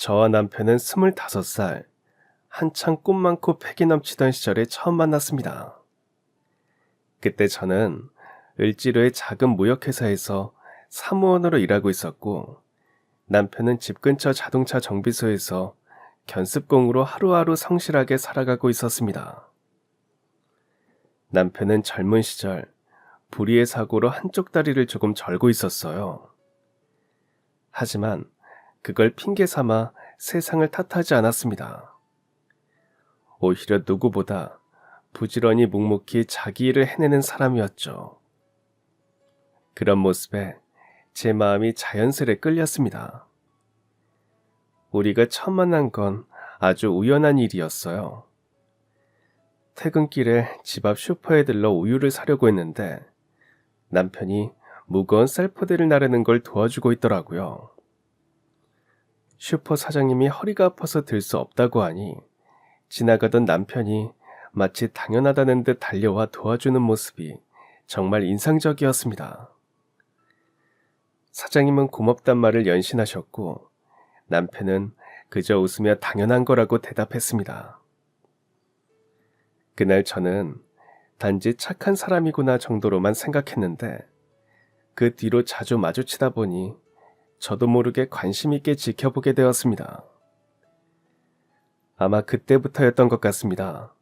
저와 남편은 25살, 한창 꿈 많고 패기 넘치던 시절에 처음 만났습니다. 그때 저는 을지로의 작은 무역회사에서 사무원으로 일하고 있었고, 남편은 집 근처 자동차 정비소에서 견습공으로 하루하루 성실하게 살아가고 있었습니다. 남편은 젊은 시절 불의의 사고로 한쪽 다리를 조금 절고 있었어요. 하지만 그걸 핑계 삼아 세상을 탓하지 않았습니다. 오히려 누구보다 부지런히 묵묵히 자기 일을 해내는 사람이었죠. 그런 모습에 제 마음이 자연스레 끌렸습니다. 우리가 처음 만난 건 아주 우연한 일이었어요. 퇴근길에 집 앞 슈퍼에 들러 우유를 사려고 했는데 남편이 무거운 쌀포대를 나르는 걸 도와주고 있더라고요. 슈퍼 사장님이 허리가 아파서 들 수 없다고 하니 지나가던 남편이 마치 당연하다는 듯 달려와 도와주는 모습이 정말 인상적이었습니다. 사장님은 고맙단 말을 연신하셨고 남편은 그저 웃으며 당연한 거라고 대답했습니다. 그날 저는 단지 착한 사람이구나 정도로만 생각했는데 그 뒤로 자주 마주치다 보니 저도 모르게 관심 있게 지켜보게 되었습니다. 아마 그때부터였던 것 같습니다.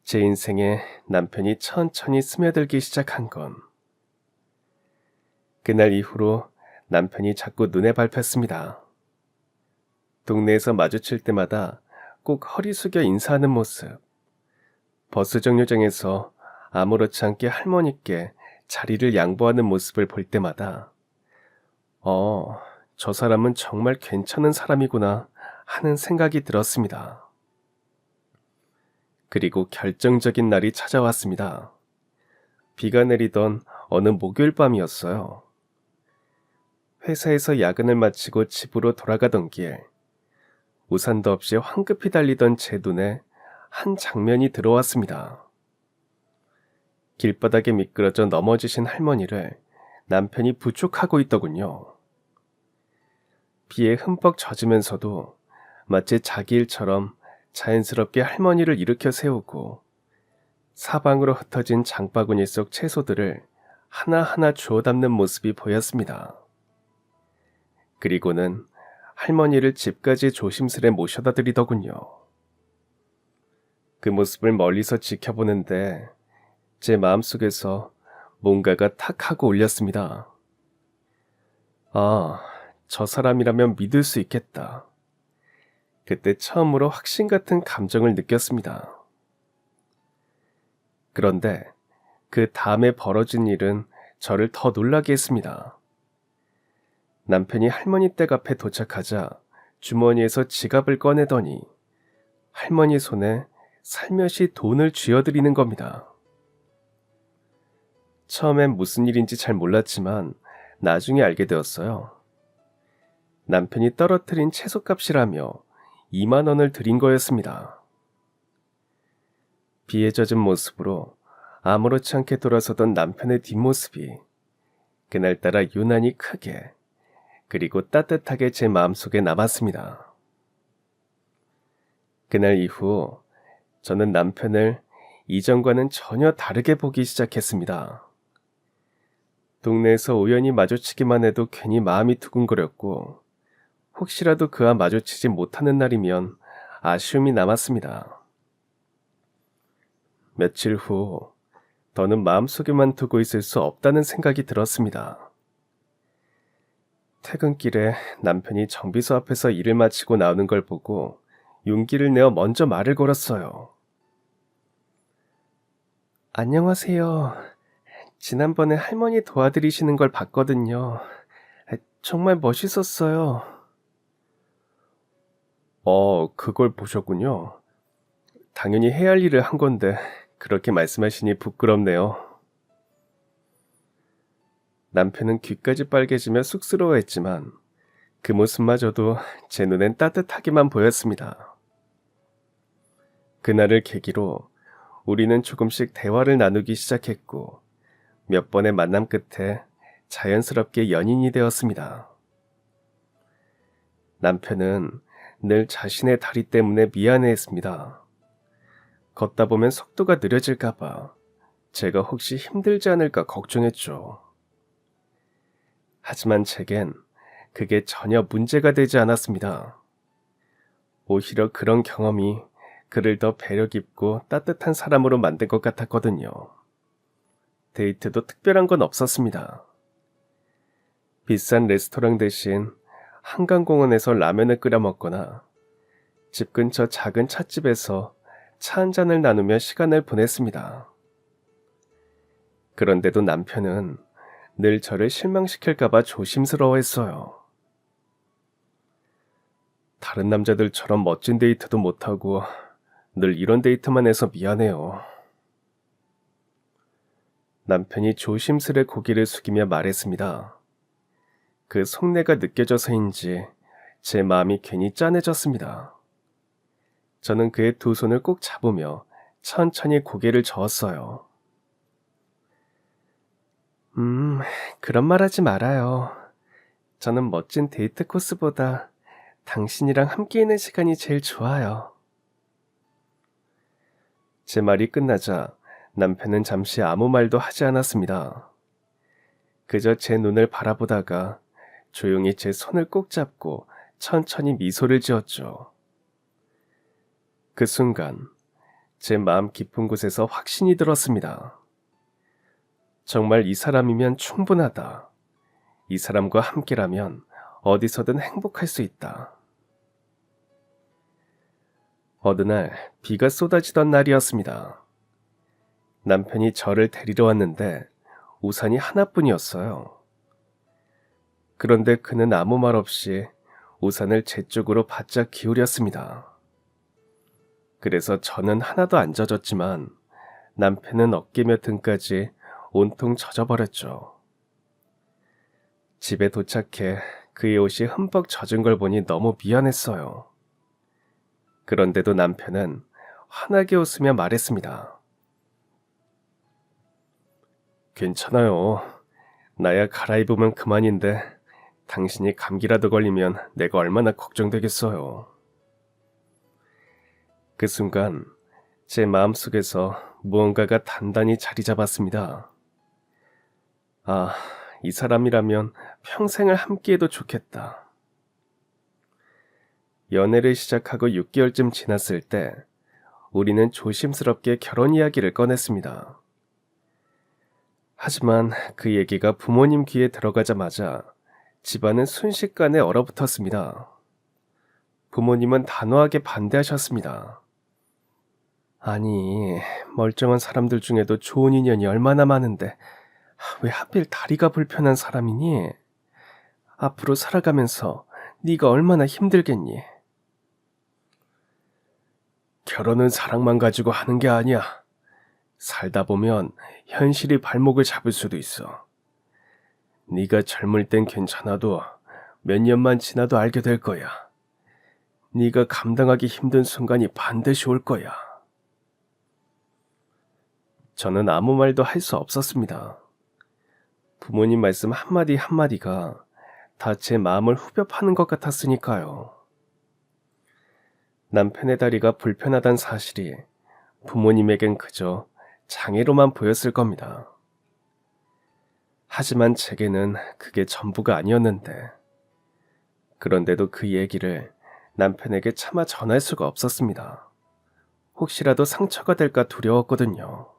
제 인생에 남편이 천천히 스며들기 시작한 건. 그날 이후로 남편이 자꾸 눈에 밟혔습니다. 동네에서 마주칠 때마다 꼭 허리 숙여 인사하는 모습. 버스 정류장에서 아무렇지 않게 할머니께 자리를 양보하는 모습을 볼 때마다 저 사람은 정말 괜찮은 사람이구나 하는 생각이 들었습니다. 그리고 결정적인 날이 찾아왔습니다. 비가 내리던 어느 목요일 밤이었어요. 회사에서 야근을 마치고 집으로 돌아가던 길, 우산도 없이 황급히 달리던 제 눈에 한 장면이 들어왔습니다. 길바닥에 미끄러져 넘어지신 할머니를 남편이 부축하고 있더군요. 비에 흠뻑 젖으면서도 마치 자기 일처럼 자연스럽게 할머니를 일으켜 세우고 사방으로 흩어진 장바구니 속 채소들을 하나하나 주워 담는 모습이 보였습니다. 그리고는 할머니를 집까지 조심스레 모셔다 드리더군요. 그 모습을 멀리서 지켜보는데 제 마음속에서 뭔가가 탁 하고 울렸습니다. 저 사람이라면 믿을 수 있겠다. 그때 처음으로 확신 같은 감정을 느꼈습니다. 그런데 그 다음에 벌어진 일은 저를 더 놀라게 했습니다. 남편이 할머니 댁 앞에 도착하자 주머니에서 지갑을 꺼내더니 할머니 손에 살며시 돈을 쥐어드리는 겁니다. 처음엔 무슨 일인지 잘 몰랐지만 나중에 알게 되었어요. 남편이 떨어뜨린 채소값이라며 2만 원을 드린 거였습니다. 비에 젖은 모습으로 아무렇지 않게 돌아서던 남편의 뒷모습이 그날따라 유난히 크게 그리고 따뜻하게 제 마음속에 남았습니다. 그날 이후 저는 남편을 이전과는 전혀 다르게 보기 시작했습니다. 동네에서 우연히 마주치기만 해도 괜히 마음이 두근거렸고 혹시라도 그와 마주치지 못하는 날이면 아쉬움이 남았습니다. 며칠 후 더는 마음속에만 두고 있을 수 없다는 생각이 들었습니다. 퇴근길에 남편이 정비소 앞에서 일을 마치고 나오는 걸 보고 용기를 내어 먼저 말을 걸었어요. 안녕하세요. 지난번에 할머니 도와드리시는 걸 봤거든요. 정말 멋있었어요. 그걸 보셨군요. 당연히 해야 할 일을 한 건데 그렇게 말씀하시니 부끄럽네요. 남편은 귀까지 빨개지며 쑥스러워했지만 그 모습마저도 제 눈엔 따뜻하게만 보였습니다. 그날을 계기로 우리는 조금씩 대화를 나누기 시작했고 몇 번의 만남 끝에 자연스럽게 연인이 되었습니다. 남편은 늘 자신의 다리 때문에 미안해했습니다. 걷다 보면 속도가 느려질까봐 제가 혹시 힘들지 않을까 걱정했죠. 하지만 제겐 그게 전혀 문제가 되지 않았습니다. 오히려 그런 경험이 그를 더 배려 깊고 따뜻한 사람으로 만든 것 같았거든요. 데이트도 특별한 건 없었습니다. 비싼 레스토랑 대신 한강공원에서 라면을 끓여 먹거나 집 근처 작은 찻집에서 차 한 잔을 나누며 시간을 보냈습니다. 그런데도 남편은 늘 저를 실망시킬까봐 조심스러워했어요. 다른 남자들처럼 멋진 데이트도 못하고 늘 이런 데이트만 해서 미안해요. 남편이 조심스레 고개를 숙이며 말했습니다. 그 속내가 느껴져서인지 제 마음이 괜히 짠해졌습니다. 저는 그의 두 손을 꼭 잡으며 천천히 고개를 저었어요. 그런 말 하지 말아요. 저는 멋진 데이트 코스보다 당신이랑 함께 있는 시간이 제일 좋아요. 제 말이 끝나자 남편은 잠시 아무 말도 하지 않았습니다. 그저 제 눈을 바라보다가 조용히 제 손을 꼭 잡고 천천히 미소를 지었죠. 그 순간 제 마음 깊은 곳에서 확신이 들었습니다. 정말 이 사람이면 충분하다. 이 사람과 함께라면 어디서든 행복할 수 있다. 어느 날 비가 쏟아지던 날이었습니다. 남편이 저를 데리러 왔는데 우산이 하나뿐이었어요. 그런데 그는 아무 말 없이 우산을 제 쪽으로 바짝 기울였습니다. 그래서 저는 하나도 안 젖었지만 남편은 어깨며 등까지 온통 젖어버렸죠. 집에 도착해 그의 옷이 흠뻑 젖은 걸 보니 너무 미안했어요. 그런데도 남편은 환하게 웃으며 말했습니다. 괜찮아요. 나야 갈아입으면 그만인데 당신이 감기라도 걸리면 내가 얼마나 걱정되겠어요. 그 순간 제 마음속에서 무언가가 단단히 자리 잡았습니다. 아, 이 사람이라면 평생을 함께해도 좋겠다. 연애를 시작하고 6개월쯤 지났을 때 우리는 조심스럽게 결혼 이야기를 꺼냈습니다. 하지만 그 얘기가 부모님 귀에 들어가자마자 집안은 순식간에 얼어붙었습니다. 부모님은 단호하게 반대하셨습니다. 아니, 멀쩡한 사람들 중에도 좋은 인연이 얼마나 많은데 왜 하필 다리가 불편한 사람이니? 앞으로 살아가면서 네가 얼마나 힘들겠니? 결혼은 사랑만 가지고 하는 게 아니야. 살다 보면 현실이 발목을 잡을 수도 있어. 네가 젊을 땐 괜찮아도 몇 년만 지나도 알게 될 거야. 네가 감당하기 힘든 순간이 반드시 올 거야. 저는 아무 말도 할 수 없었습니다. 부모님 말씀 한마디 한마디가 다 제 마음을 후벼 파는 것 같았으니까요. 남편의 다리가 불편하단 사실이 부모님에겐 그저 장애로만 보였을 겁니다. 하지만 제게는 그게 전부가 아니었는데, 그런데도 그 얘기를 남편에게 차마 전할 수가 없었습니다. 혹시라도 상처가 될까 두려웠거든요.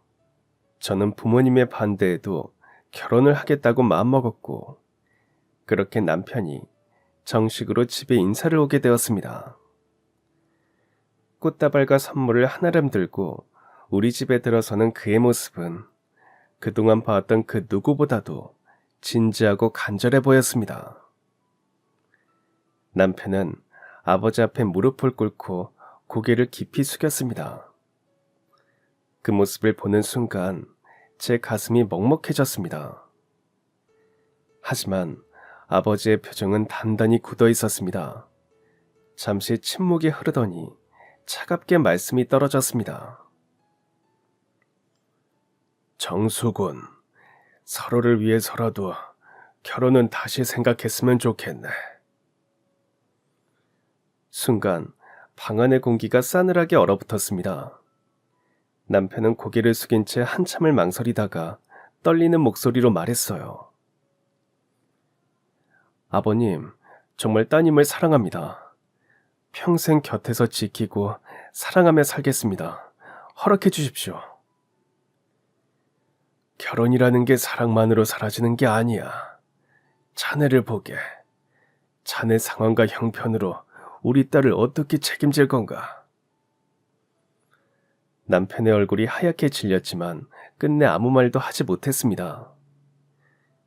저는 부모님의 반대에도 결혼을 하겠다고 마음먹었고, 그렇게 남편이 정식으로 집에 인사를 오게 되었습니다. 꽃다발과 선물을 한아름 들고 우리 집에 들어서는 그의 모습은 그동안 봐왔던 그 누구보다도 진지하고 간절해 보였습니다. 남편은 아버지 앞에 무릎을 꿇고 고개를 깊이 숙였습니다. 그 모습을 보는 순간 제 가슴이 먹먹해졌습니다. 하지만 아버지의 표정은 단단히 굳어 있었습니다. 잠시 침묵이 흐르더니 차갑게 말씀이 떨어졌습니다. 정수군, 서로를 위해서라도 결혼은 다시 생각했으면 좋겠네. 순간 방 안의 공기가 싸늘하게 얼어붙었습니다. 남편은 고개를 숙인 채 한참을 망설이다가 떨리는 목소리로 말했어요. 아버님, 정말 따님을 사랑합니다. 평생 곁에서 지키고 사랑하며 살겠습니다. 허락해 주십시오. 결혼이라는 게 사랑만으로 사라지는 게 아니야. 자네를 보게. 자네 상황과 형편으로 우리 딸을 어떻게 책임질 건가? 남편의 얼굴이 하얗게 질렸지만 끝내 아무 말도 하지 못했습니다.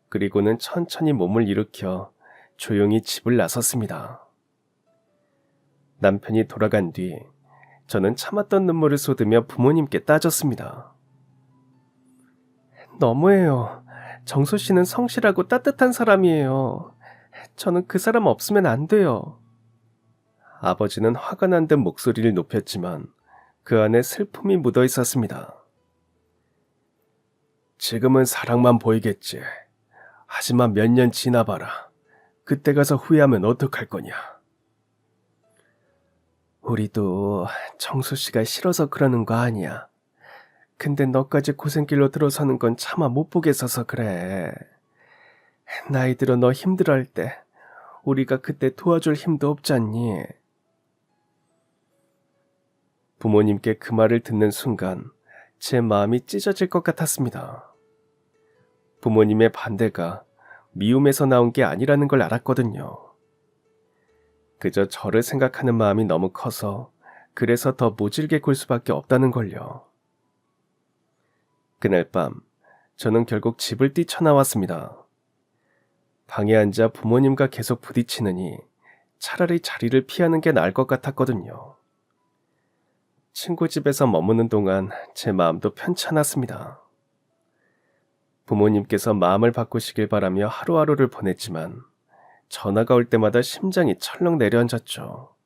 그리고는 천천히 몸을 일으켜 조용히 집을 나섰습니다. 남편이 돌아간 뒤 저는 참았던 눈물을 쏟으며 부모님께 따졌습니다. 너무해요. 정소 씨는 성실하고 따뜻한 사람이에요. 저는 그 사람 없으면 안 돼요. 아버지는 화가 난 듯 목소리를 높였지만 그 안에 슬픔이 묻어 있었습니다. 지금은 사랑만 보이겠지. 하지만 몇 년 지나봐라. 그때 가서 후회하면 어떡할 거냐. 우리도 정수 씨가 싫어서 그러는 거 아니야. 근데 너까지 고생길로 들어서는 건 차마 못 보겠어서 그래. 나이 들어 너 힘들어할 때 우리가 그때 도와줄 힘도 없잖니. 부모님께 그 말을 듣는 순간 제 마음이 찢어질 것 같았습니다. 부모님의 반대가 미움에서 나온 게 아니라는 걸 알았거든요. 그저 저를 생각하는 마음이 너무 커서 그래서 더 모질게 굴 수밖에 없다는 걸요. 그날 밤 저는 결국 집을 뛰쳐나왔습니다. 방에 앉아 부모님과 계속 부딪히느니 차라리 자리를 피하는 게 나을 것 같았거든요. 친구 집에서 머무는 동안 제 마음도 편찮았습니다. 부모님께서 마음을 바꾸시길 바라며 하루하루를 보냈지만 전화가 올 때마다 심장이 철렁 내려앉았죠.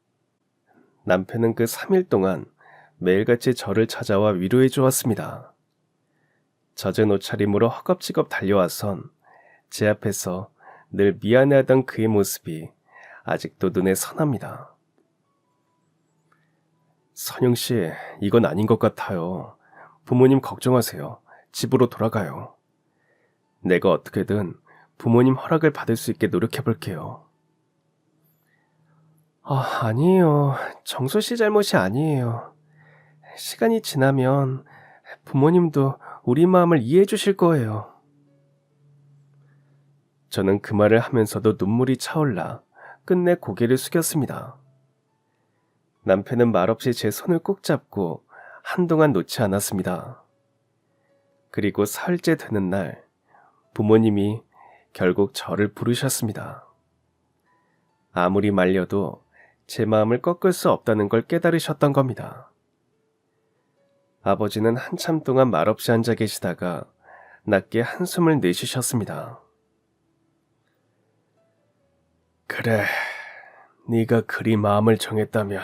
남편은 그 3일 동안 매일같이 저를 찾아와 위로해 주었습니다. 젖은 옷차림으로 허겁지겁 달려와선 제 앞에서 늘 미안해하던 그의 모습이 아직도 눈에 선합니다. 선영 씨, 이건 아닌 것 같아요. 부모님 걱정하세요. 집으로 돌아가요. 내가 어떻게든 부모님 허락을 받을 수 있게 노력해 볼게요. 아니에요. 정소 씨 잘못이 아니에요. 시간이 지나면 부모님도 우리 마음을 이해해 주실 거예요. 저는 그 말을 하면서도 눈물이 차올라 끝내 고개를 숙였습니다. 남편은 말없이 제 손을 꼭 잡고 한동안 놓지 않았습니다. 그리고 사흘째 되는 날 부모님이 결국 저를 부르셨습니다. 아무리 말려도 제 마음을 꺾을 수 없다는 걸 깨달으셨던 겁니다. 아버지는 한참 동안 말없이 앉아 계시다가 낮게 한숨을 내쉬셨습니다. 그래, 네가 그리 마음을 정했다면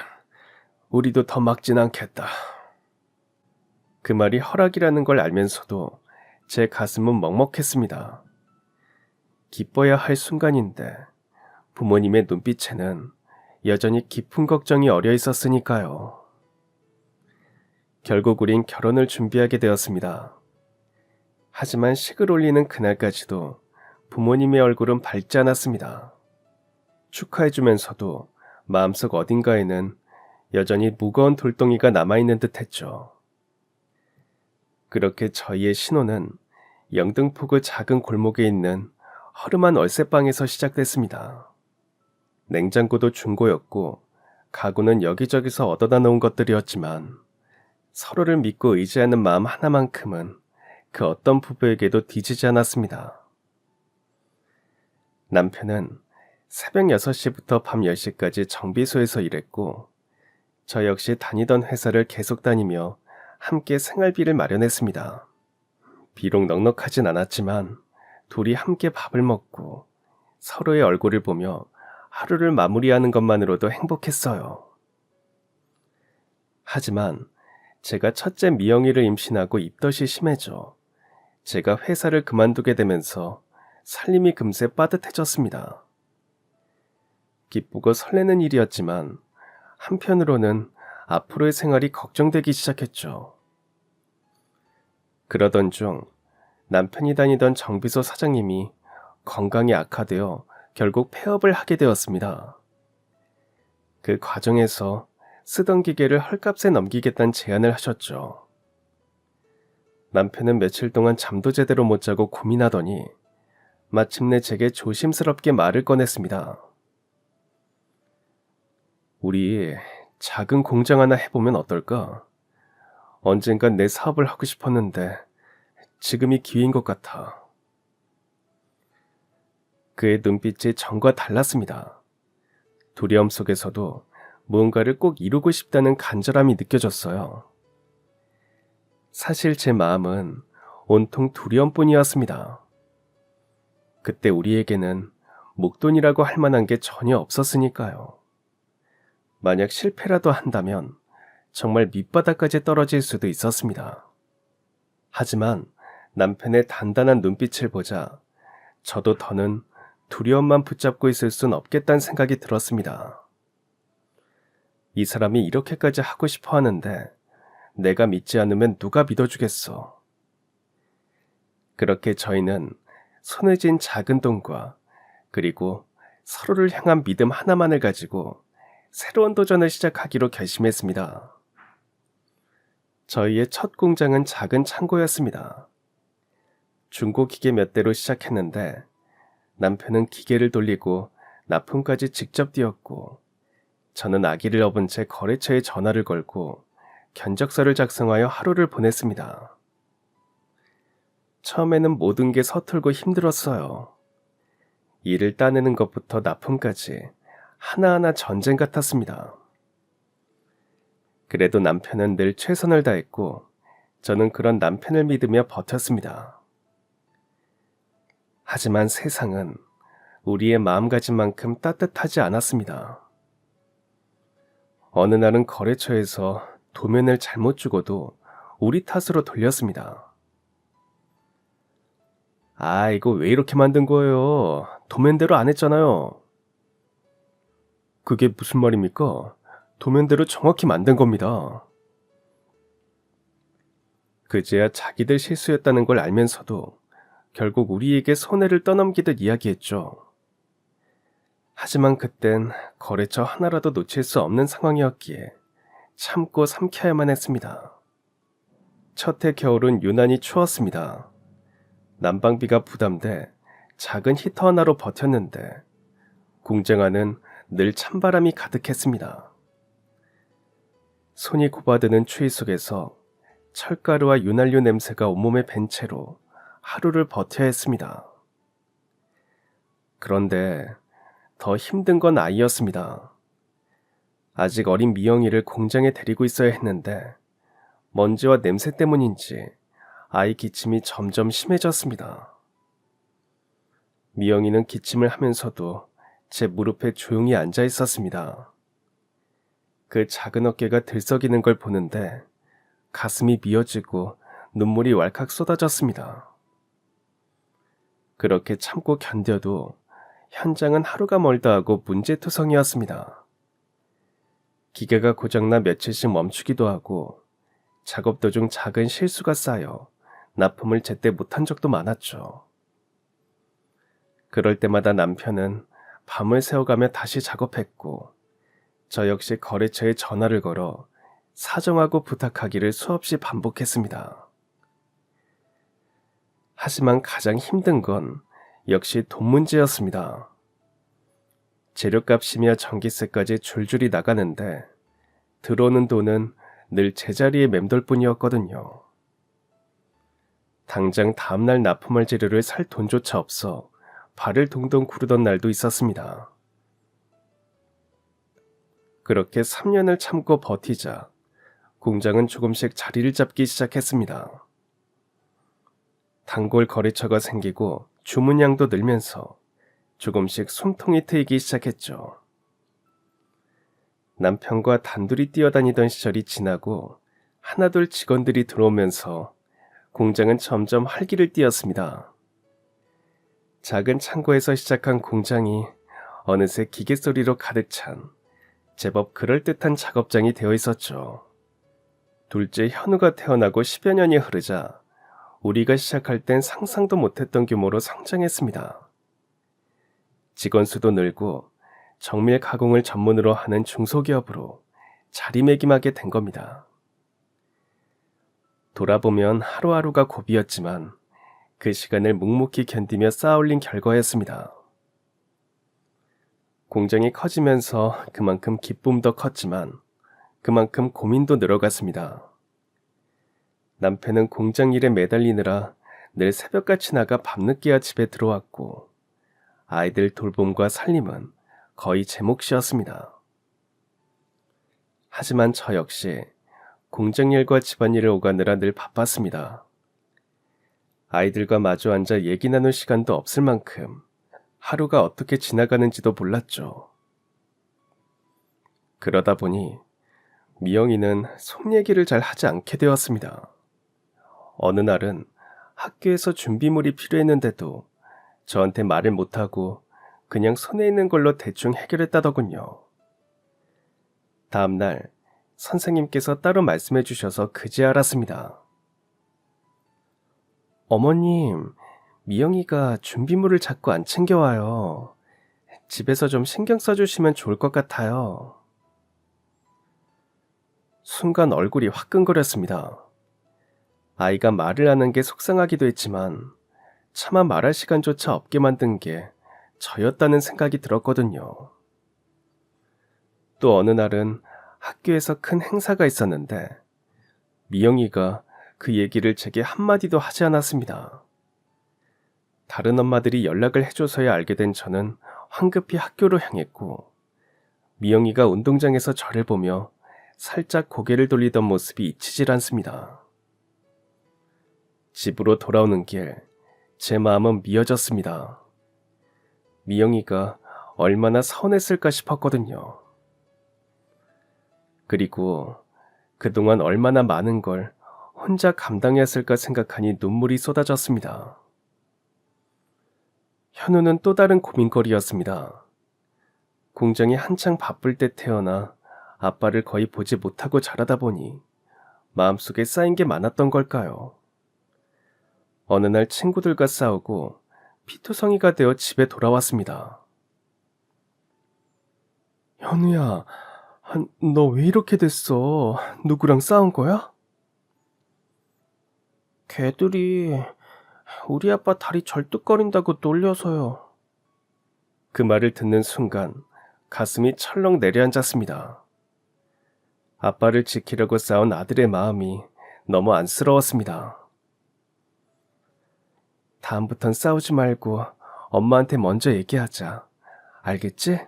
우리도 더 막진 않겠다. 그 말이 허락이라는 걸 알면서도 제 가슴은 먹먹했습니다. 기뻐야 할 순간인데 부모님의 눈빛에는 여전히 깊은 걱정이 어려 있었으니까요. 결국 우린 결혼을 준비하게 되었습니다. 하지만 식을 올리는 그날까지도 부모님의 얼굴은 밝지 않았습니다. 축하해주면서도 마음속 어딘가에는 여전히 무거운 돌덩이가 남아있는 듯 했죠. 그렇게 저희의 신혼은 영등포구 작은 골목에 있는 허름한 월세방에서 시작됐습니다. 냉장고도 중고였고 가구는 여기저기서 얻어다 놓은 것들이었지만 서로를 믿고 의지하는 마음 하나만큼은 그 어떤 부부에게도 뒤지지 않았습니다. 남편은 새벽 6시부터 밤 10시까지 정비소에서 일했고 저 역시 다니던 회사를 계속 다니며 함께 생활비를 마련했습니다. 비록 넉넉하진 않았지만 둘이 함께 밥을 먹고 서로의 얼굴을 보며 하루를 마무리하는 것만으로도 행복했어요. 하지만 제가 첫째 미영이를 임신하고 입덧이 심해져 제가 회사를 그만두게 되면서 살림이 금세 빠듯해졌습니다. 기쁘고 설레는 일이었지만 한편으로는 앞으로의 생활이 걱정되기 시작했죠. 그러던 중 남편이 다니던 정비소 사장님이 건강이 악화되어 결국 폐업을 하게 되었습니다. 그 과정에서 쓰던 기계를 헐값에 넘기겠다는 제안을 하셨죠. 남편은 며칠 동안 잠도 제대로 못 자고 고민하더니 마침내 제게 조심스럽게 말을 꺼냈습니다. 우리 작은 공장 하나 해보면 어떨까? 언젠간 내 사업을 하고 싶었는데 지금이 기회인 것 같아. 그의 눈빛이 전과 달랐습니다. 두려움 속에서도 무언가를 꼭 이루고 싶다는 간절함이 느껴졌어요. 사실 제 마음은 온통 두려움뿐이었습니다. 그때 우리에게는 목돈이라고 할 만한 게 전혀 없었으니까요. 만약 실패라도 한다면 정말 밑바닥까지 떨어질 수도 있었습니다. 하지만 남편의 단단한 눈빛을 보자 저도 더는 두려움만 붙잡고 있을 순 없겠다는 생각이 들었습니다. 이 사람이 이렇게까지 하고 싶어 하는데 내가 믿지 않으면 누가 믿어주겠어. 그렇게 저희는 손에 쥔 작은 돈과 그리고 서로를 향한 믿음 하나만을 가지고 새로운 도전을 시작하기로 결심했습니다. 저희의 첫 공장은 작은 창고였습니다. 중고 기계 몇 대로 시작했는데 남편은 기계를 돌리고 납품까지 직접 뛰었고 저는 아기를 업은 채 거래처에 전화를 걸고 견적서를 작성하여 하루를 보냈습니다. 처음에는 모든 게 서툴고 힘들었어요. 일을 따내는 것부터 납품까지 하나하나 전쟁 같았습니다. 그래도 남편은 늘 최선을 다했고 저는 그런 남편을 믿으며 버텼습니다. 하지만 세상은 우리의 마음가짐만큼 따뜻하지 않았습니다. 어느 날은 거래처에서 도면을 잘못 주고도 우리 탓으로 돌렸습니다. 아, 이거 왜 이렇게 만든 거예요? 도면대로 안 했잖아요. 그게 무슨 말입니까? 도면대로 정확히 만든 겁니다. 그제야 자기들 실수였다는 걸 알면서도 결국 우리에게 손해를 떠넘기듯 이야기했죠. 하지만 그땐 거래처 하나라도 놓칠 수 없는 상황이었기에 참고 삼켜야만 했습니다. 첫 해 겨울은 유난히 추웠습니다. 난방비가 부담돼 작은 히터 하나로 버텼는데 공장 안은 늘 찬바람이 가득했습니다. 손이 고바드는 추위 속에서 철가루와 윤활유 냄새가 온몸에 밴 채로 하루를 버텨야 했습니다. 그런데 더 힘든 건 아이였습니다. 아직 어린 미영이를 공장에 데리고 있어야 했는데 먼지와 냄새 때문인지 아이 기침이 점점 심해졌습니다. 미영이는 기침을 하면서도 제 무릎에 조용히 앉아 있었습니다. 그 작은 어깨가 들썩이는 걸 보는데 가슴이 미어지고 눈물이 왈칵 쏟아졌습니다. 그렇게 참고 견뎌도 현장은 하루가 멀다 하고 문제투성이었습니다. 기계가 고장나 며칠씩 멈추기도 하고 작업 도중 작은 실수가 쌓여 납품을 제때 못한 적도 많았죠. 그럴 때마다 남편은 밤을 새워가며 다시 작업했고 저 역시 거래처에 전화를 걸어 사정하고 부탁하기를 수없이 반복했습니다. 하지만 가장 힘든 건 역시 돈 문제였습니다. 재료값이며 전기세까지 줄줄이 나가는데 들어오는 돈은 늘 제자리에 맴돌 뿐이었거든요. 당장 다음날 납품할 재료를 살 돈조차 없어 발을 동동 구르던 날도 있었습니다. 그렇게 3년을 참고 버티자 공장은 조금씩 자리를 잡기 시작했습니다. 단골 거래처가 생기고 주문량도 늘면서 조금씩 숨통이 트이기 시작했죠. 남편과 단둘이 뛰어다니던 시절이 지나고 하나둘 직원들이 들어오면서 공장은 점점 활기를 띠었습니다. 작은 창고에서 시작한 공장이 어느새 기계 소리로 가득 찬 제법 그럴듯한 작업장이 되어 있었죠. 둘째 현우가 태어나고 10여 년이 흐르자 우리가 시작할 땐 상상도 못했던 규모로 성장했습니다. 직원 수도 늘고 정밀 가공을 전문으로 하는 중소기업으로 자리매김하게 된 겁니다. 돌아보면 하루하루가 고비였지만 그 시간을 묵묵히 견디며 쌓아올린 결과였습니다. 공장이 커지면서 그만큼 기쁨도 컸지만 그만큼 고민도 늘어갔습니다. 남편은 공장 일에 매달리느라 늘 새벽같이 나가 밤늦게야 집에 들어왔고 아이들 돌봄과 살림은 거의 제 몫이었습니다. 하지만 저 역시 공장 일과 집안일을 오가느라 늘 바빴습니다. 아이들과 마주 앉아 얘기 나눌 시간도 없을 만큼 하루가 어떻게 지나가는지도 몰랐죠. 그러다 보니 미영이는 속 얘기를 잘 하지 않게 되었습니다. 어느 날은 학교에서 준비물이 필요했는데도 저한테 말을 못하고 그냥 손에 있는 걸로 대충 해결했다더군요. 다음날 선생님께서 따로 말씀해 주셔서 그제야 알았습니다. 어머님, 미영이가 준비물을 자꾸 안 챙겨와요. 집에서 좀 신경 써주시면 좋을 것 같아요. 순간 얼굴이 화끈거렸습니다. 아이가 말을 하는 게 속상하기도 했지만 차마 말할 시간조차 없게 만든 게 저였다는 생각이 들었거든요. 또 어느 날은 학교에서 큰 행사가 있었는데 미영이가 그 얘기를 제게 한마디도 하지 않았습니다. 다른 엄마들이 연락을 해줘서야 알게 된 저는 황급히 학교로 향했고 미영이가 운동장에서 저를 보며 살짝 고개를 돌리던 모습이 잊히질 않습니다. 집으로 돌아오는 길, 제 마음은 미어졌습니다. 미영이가 얼마나 서운했을까 싶었거든요. 그리고 그동안 얼마나 많은 걸 혼자 감당했을까 생각하니 눈물이 쏟아졌습니다. 현우는 또 다른 고민거리였습니다. 공장이 한창 바쁠 때 태어나 아빠를 거의 보지 못하고 자라다 보니 마음속에 쌓인 게 많았던 걸까요? 어느 날 친구들과 싸우고 피투성이가 되어 집에 돌아왔습니다. 현우야, 너 왜 이렇게 됐어? 누구랑 싸운 거야? 걔들이 우리 아빠 다리 절뚝거린다고 놀려서요. 그 말을 듣는 순간 가슴이 철렁 내려앉았습니다. 아빠를 지키려고 싸운 아들의 마음이 너무 안쓰러웠습니다. 다음부턴 싸우지 말고 엄마한테 먼저 얘기하자. 알겠지?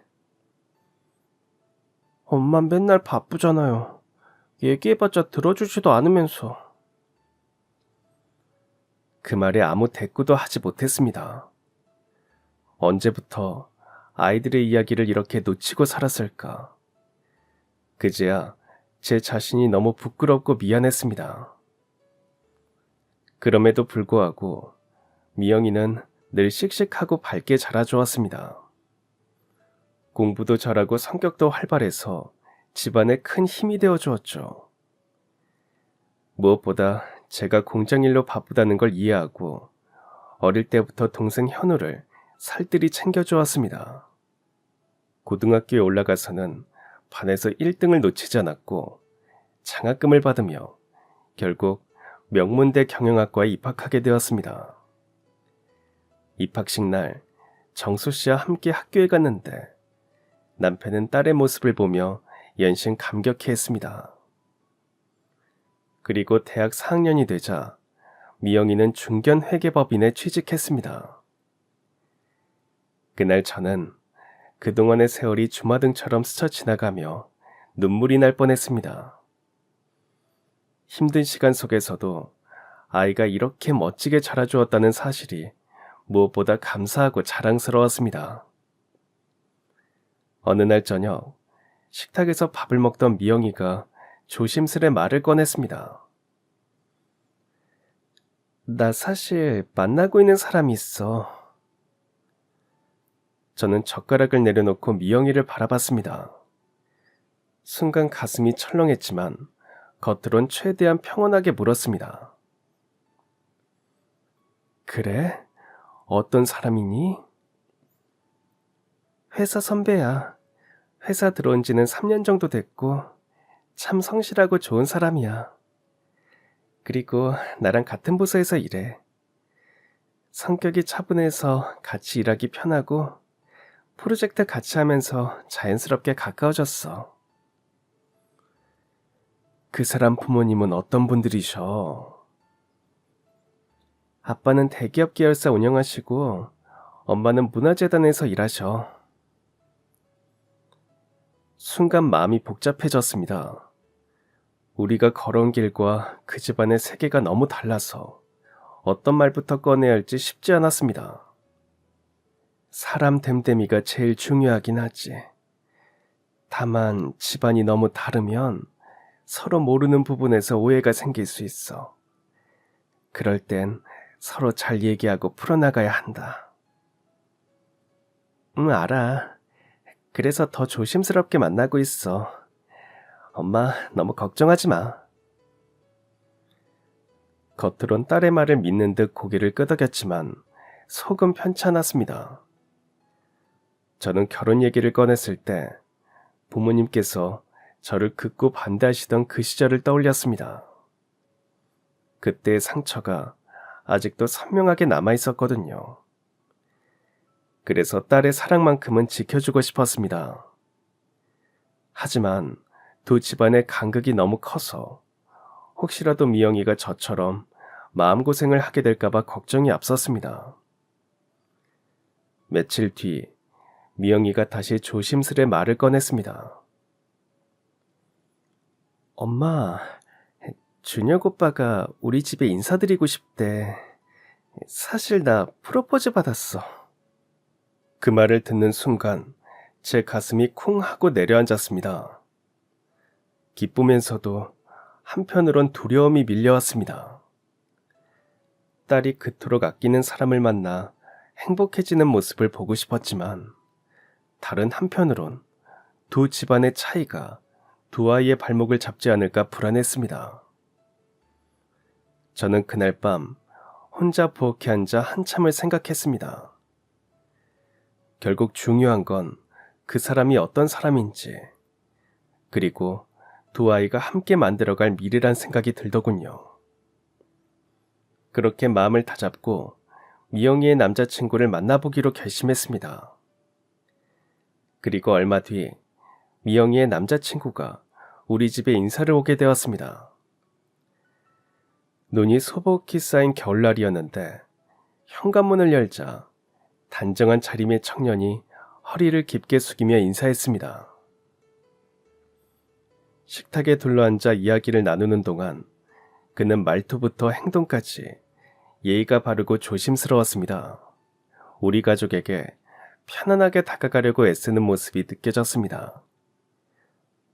엄마 맨날 바쁘잖아요. 얘기해봤자 들어주지도 않으면서. 그 말에 아무 대꾸도 하지 못했습니다. 언제부터 아이들의 이야기를 이렇게 놓치고 살았을까? 그제야 제 자신이 너무 부끄럽고 미안했습니다. 그럼에도 불구하고 미영이는 늘 씩씩하고 밝게 자라주었습니다. 공부도 잘하고 성격도 활발해서 집안에 큰 힘이 되어주었죠. 무엇보다 제가 공장일로 바쁘다는 걸 이해하고 어릴 때부터 동생 현우를 살뜰히 챙겨주었습니다. 고등학교에 올라가서는 반에서 1등을 놓치지 않았고 장학금을 받으며 결국 명문대 경영학과에 입학하게 되었습니다. 입학식 날 정수 씨와 함께 학교에 갔는데 남편은 딸의 모습을 보며 연신 감격해했습니다. 그리고 대학 4학년이 되자 미영이는 중견회계법인에 취직했습니다. 그날 저는 그동안의 세월이 주마등처럼 스쳐 지나가며 눈물이 날 뻔했습니다. 힘든 시간 속에서도 아이가 이렇게 멋지게 자라주었다는 사실이 무엇보다 감사하고 자랑스러웠습니다. 어느 날 저녁, 식탁에서 밥을 먹던 미영이가 조심스레 말을 꺼냈습니다. 나 사실 만나고 있는 사람이 있어. 저는 젓가락을 내려놓고 미영이를 바라봤습니다. 순간 가슴이 철렁했지만 겉으론 최대한 평온하게 물었습니다. 그래? 어떤 사람이니? 회사 선배야. 회사 들어온 지는 3년 정도 됐고 참 성실하고 좋은 사람이야. 그리고 나랑 같은 부서에서 일해. 성격이 차분해서 같이 일하기 편하고 프로젝트 같이 하면서 자연스럽게 가까워졌어. 그 사람 부모님은 어떤 분들이셔? 아빠는 대기업 계열사 운영하시고 엄마는 문화재단에서 일하셔. 순간 마음이 복잡해졌습니다. 우리가 걸어온 길과 그 집안의 세계가 너무 달라서 어떤 말부터 꺼내야 할지 쉽지 않았습니다. 사람 됨됨이가 제일 중요하긴 하지. 다만 집안이 너무 다르면 서로 모르는 부분에서 오해가 생길 수 있어. 그럴 땐 서로 잘 얘기하고 풀어나가야 한다. 알아. 그래서 더 조심스럽게 만나고 있어. 엄마, 너무 걱정하지 마. 겉으론 딸의 말을 믿는 듯 고개를 끄덕였지만 속은 편찮았습니다. 저는 결혼 얘기를 꺼냈을 때 부모님께서 저를 극구 반대하시던 그 시절을 떠올렸습니다. 그때의 상처가 아직도 선명하게 남아있었거든요. 그래서 딸의 사랑만큼은 지켜주고 싶었습니다. 하지만 두 집안의 간극이 너무 커서 혹시라도 미영이가 저처럼 마음고생을 하게 될까봐 걱정이 앞섰습니다. 며칠 뒤 미영이가 다시 조심스레 말을 꺼냈습니다. 엄마, 준혁 오빠가 우리 집에 인사드리고 싶대. 사실 나 프로포즈 받았어. 그 말을 듣는 순간 제 가슴이 쿵 하고 내려앉았습니다. 기쁘면서도 한편으론 두려움이 밀려왔습니다. 딸이 그토록 아끼는 사람을 만나 행복해지는 모습을 보고 싶었지만 다른 한편으론 두 집안의 차이가 두 아이의 발목을 잡지 않을까 불안했습니다. 저는 그날 밤 혼자 부엌에 앉아 한참을 생각했습니다. 결국 중요한 건 그 사람이 어떤 사람인지, 그리고 두 아이가 함께 만들어갈 미래란 생각이 들더군요. 그렇게 마음을 다잡고 미영이의 남자친구를 만나보기로 결심했습니다. 그리고 얼마 뒤 미영이의 남자친구가 우리 집에 인사를 오게 되었습니다. 눈이 소복히 쌓인 겨울날이었는데 현관문을 열자 단정한 차림의 청년이 허리를 깊게 숙이며 인사했습니다. 식탁에 둘러앉아 이야기를 나누는 동안 그는 말투부터 행동까지 예의가 바르고 조심스러웠습니다. 우리 가족에게 편안하게 다가가려고 애쓰는 모습이 느껴졌습니다.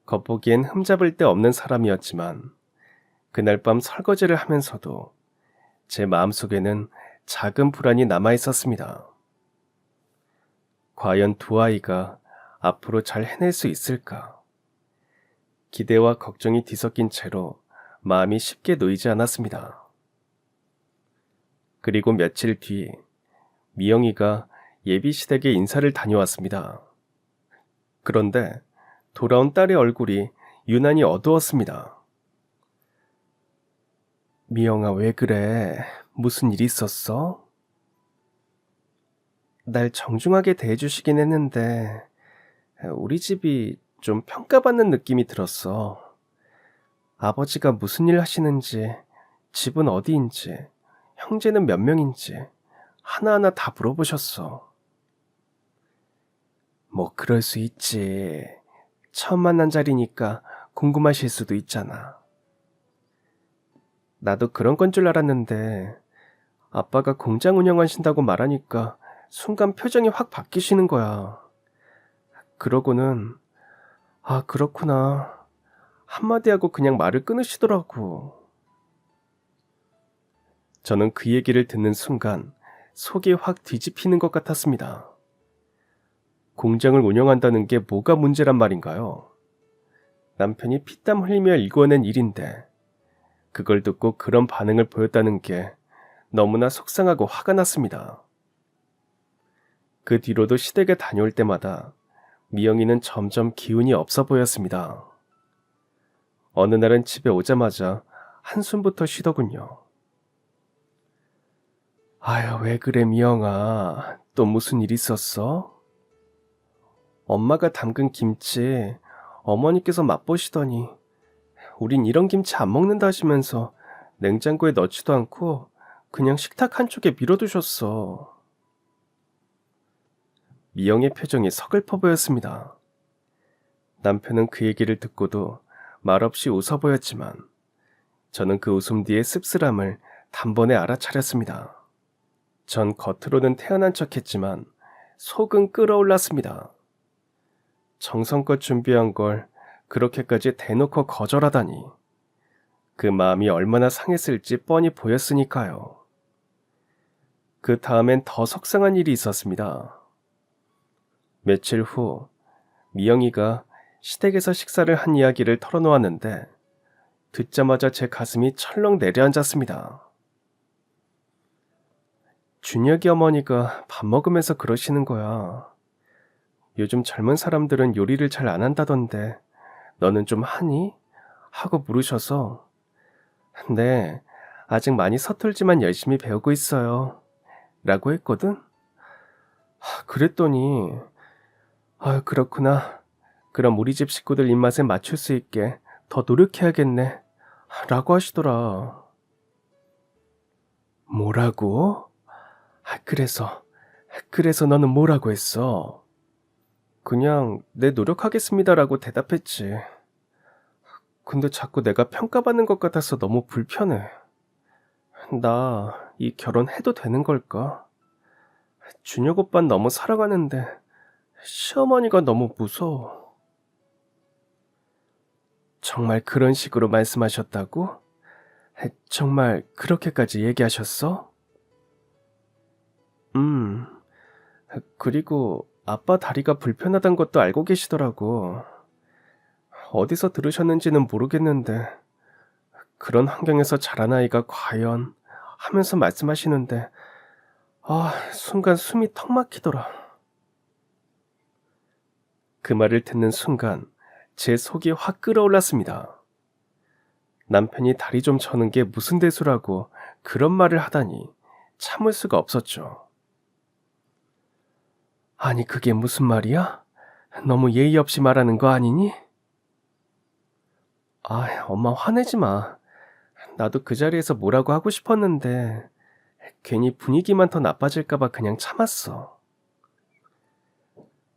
겉보기엔 흠잡을 데 없는 사람이었지만 그날 밤 설거지를 하면서도 제 마음속에는 작은 불안이 남아 있었습니다. 과연 두 아이가 앞으로 잘 해낼 수 있을까? 기대와 걱정이 뒤섞인 채로 마음이 쉽게 놓이지 않았습니다. 그리고 며칠 뒤 미영이가 예비시댁에 인사를 다녀왔습니다. 그런데 돌아온 딸의 얼굴이 유난히 어두웠습니다. 미영아, 왜 그래? 무슨 일 있었어? 날 정중하게 대해주시긴 했는데 우리 집이 좀 평가받는 느낌이 들었어. 아버지가 무슨 일 하시는지, 집은 어디인지, 형제는 몇 명인지 하나하나 다 물어보셨어. 뭐 그럴 수 있지. 처음 만난 자리니까 궁금하실 수도 있잖아. 나도 그런 건 줄 알았는데 아빠가 공장 운영하신다고 말하니까 순간 표정이 확 바뀌시는 거야. 그러고는 아, 그렇구나. 한마디 하고 그냥 말을 끊으시더라고. 저는 그 얘기를 듣는 순간 속이 확 뒤집히는 것 같았습니다. 공장을 운영한다는 게 뭐가 문제란 말인가요? 남편이 피땀 흘리며 일궈낸 일인데 그걸 듣고 그런 반응을 보였다는 게 너무나 속상하고 화가 났습니다. 그 뒤로도 시댁에 다녀올 때마다 미영이는 점점 기운이 없어 보였습니다. 어느 날은 집에 오자마자 한숨부터 쉬더군요. 아유, 왜 그래, 미영아. 또 무슨 일 있었어? 엄마가 담근 김치 어머니께서 맛보시더니 우린 이런 김치 안 먹는다 하시면서 냉장고에 넣지도 않고 그냥 식탁 한쪽에 밀어두셨어. 미영의 표정이 서글퍼 보였습니다. 남편은 그 얘기를 듣고도 말없이 웃어 보였지만 저는 그 웃음 뒤의 씁쓸함을 단번에 알아차렸습니다. 전 겉으로는 태연한 척했지만 속은 끓어올랐습니다. 정성껏 준비한 걸 그렇게까지 대놓고 거절하다니. 그 마음이 얼마나 상했을지 뻔히 보였으니까요. 그 다음엔 더 속상한 일이 있었습니다. 며칠 후 미영이가 시댁에서 식사를 한 이야기를 털어놓았는데 듣자마자 제 가슴이 철렁 내려앉았습니다. 준혁이 어머니가 밥 먹으면서 그러시는 거야. 요즘 젊은 사람들은 요리를 잘 안 한다던데 너는 좀 하니? 하고 물으셔서 네, 아직 많이 서툴지만 열심히 배우고 있어요. 라고 했거든? 그랬더니 그렇구나. 그럼 우리 집 식구들 입맛에 맞출 수 있게 더 노력해야겠네. 라고 하시더라. 뭐라고? 그래서 너는 뭐라고 했어? 그냥 네 노력하겠습니다라고 대답했지. 근데 자꾸 내가 평가받는 것 같아서 너무 불편해. 나 이 결혼해도 되는 걸까? 준혁 오빠는 너무 사랑하는데 시어머니가 너무 무서워. 정말 그런 식으로 말씀하셨다고? 정말 그렇게까지 얘기하셨어? 그리고 아빠 다리가 불편하단 것도 알고 계시더라고. 어디서 들으셨는지는 모르겠는데 그런 환경에서 자란 아이가 과연 하면서 말씀하시는데 순간 숨이 턱 막히더라. 그 말을 듣는 순간 제 속이 확 끓어올랐습니다. 남편이 다리 좀 저는 게 무슨 대수라고 그런 말을 하다니 참을 수가 없었죠. 아니 그게 무슨 말이야? 너무 예의 없이 말하는 거 아니니? 엄마 화내지 마. 나도 그 자리에서 뭐라고 하고 싶었는데 괜히 분위기만 더 나빠질까봐 그냥 참았어.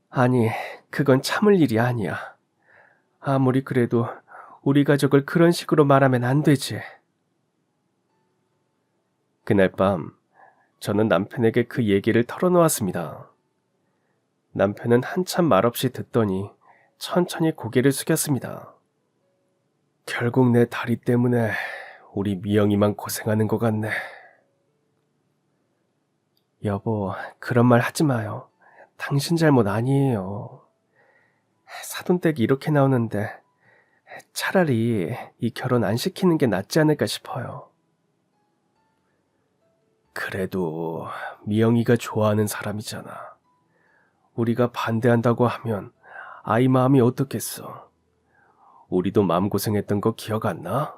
아니, 그건 참을 일이 아니야. 아무리 그래도 우리 가족을 그런 식으로 말하면 안 되지. 그날 밤 저는 남편에게 그 얘기를 털어놓았습니다. 남편은 한참 말없이 듣더니 천천히 고개를 숙였습니다. 결국 내 다리 때문에 우리 미영이만 고생하는 것 같네. 여보, 그런 말 하지 마요. 당신 잘못 아니에요. 사돈댁이 이렇게 나오는데 차라리 이 결혼 안 시키는 게 낫지 않을까 싶어요. 그래도 미영이가 좋아하는 사람이잖아. 우리가 반대한다고 하면 아이 마음이 어떻겠어. 우리도 마음고생했던 거 기억 안 나?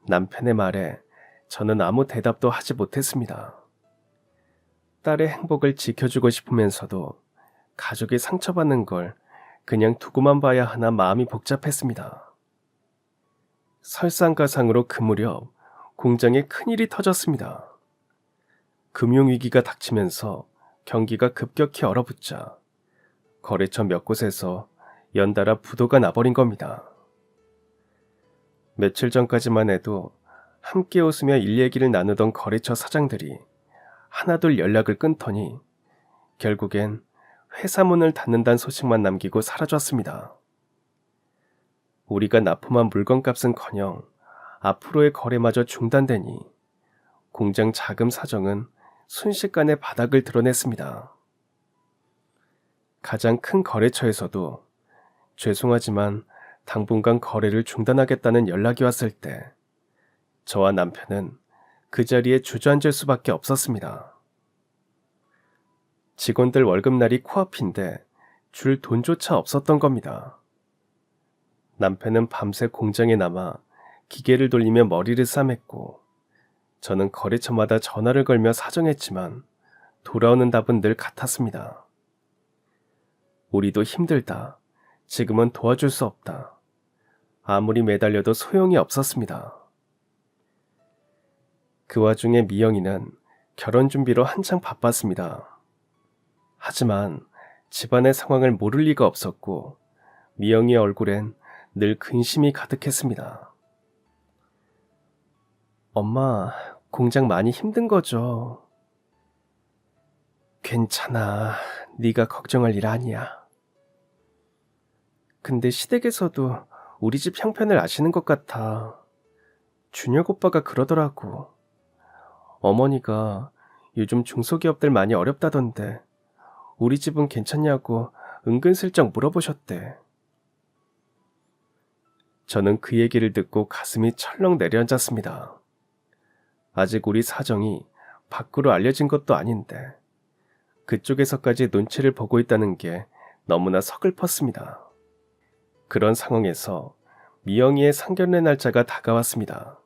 남편의 말에 저는 아무 대답도 하지 못했습니다. 딸의 행복을 지켜주고 싶으면서도 가족이 상처받는 걸 그냥 두고만 봐야 하나 마음이 복잡했습니다. 설상가상으로 그 무렵 공장에 큰일이 터졌습니다. 금융위기가 닥치면서 경기가 급격히 얼어붙자 거래처 몇 곳에서 연달아 부도가 나버린 겁니다. 며칠 전까지만 해도 함께 웃으며 일 얘기를 나누던 거래처 사장들이 하나둘 연락을 끊더니 결국엔 회사 문을 닫는다는 소식만 남기고 사라졌습니다. 우리가 납품한 물건값은커녕 앞으로의 거래마저 중단되니 공장 자금 사정은 순식간에 바닥을 드러냈습니다. 가장 큰 거래처에서도 죄송하지만 당분간 거래를 중단하겠다는 연락이 왔을 때 저와 남편은 그 자리에 주저앉을 수밖에 없었습니다. 직원들 월급날이 코앞인데 줄 돈조차 없었던 겁니다. 남편은 밤새 공장에 남아 기계를 돌리며 머리를 싸맸고 저는 거래처마다 전화를 걸며 사정했지만 돌아오는 답은 늘 같았습니다. 우리도 힘들다. 지금은 도와줄 수 없다. 아무리 매달려도 소용이 없었습니다. 그 와중에 미영이는 결혼 준비로 한창 바빴습니다. 하지만 집안의 상황을 모를 리가 없었고 미영이의 얼굴엔 늘 근심이 가득했습니다. 엄마, 공장 많이 힘든 거죠? 괜찮아. 네가 걱정할 일 아니야. 근데 시댁에서도 우리 집 형편을 아시는 것 같아. 준혁 오빠가 그러더라고. 어머니가 요즘 중소기업들 많이 어렵다던데 우리 집은 괜찮냐고 은근슬쩍 물어보셨대. 저는 그 얘기를 듣고 가슴이 철렁 내려앉았습니다. 아직 우리 사정이 밖으로 알려진 것도 아닌데 그쪽에서까지 눈치를 보고 있다는 게 너무나 서글펐습니다. 그런 상황에서 미영이의 상견례 날짜가 다가왔습니다.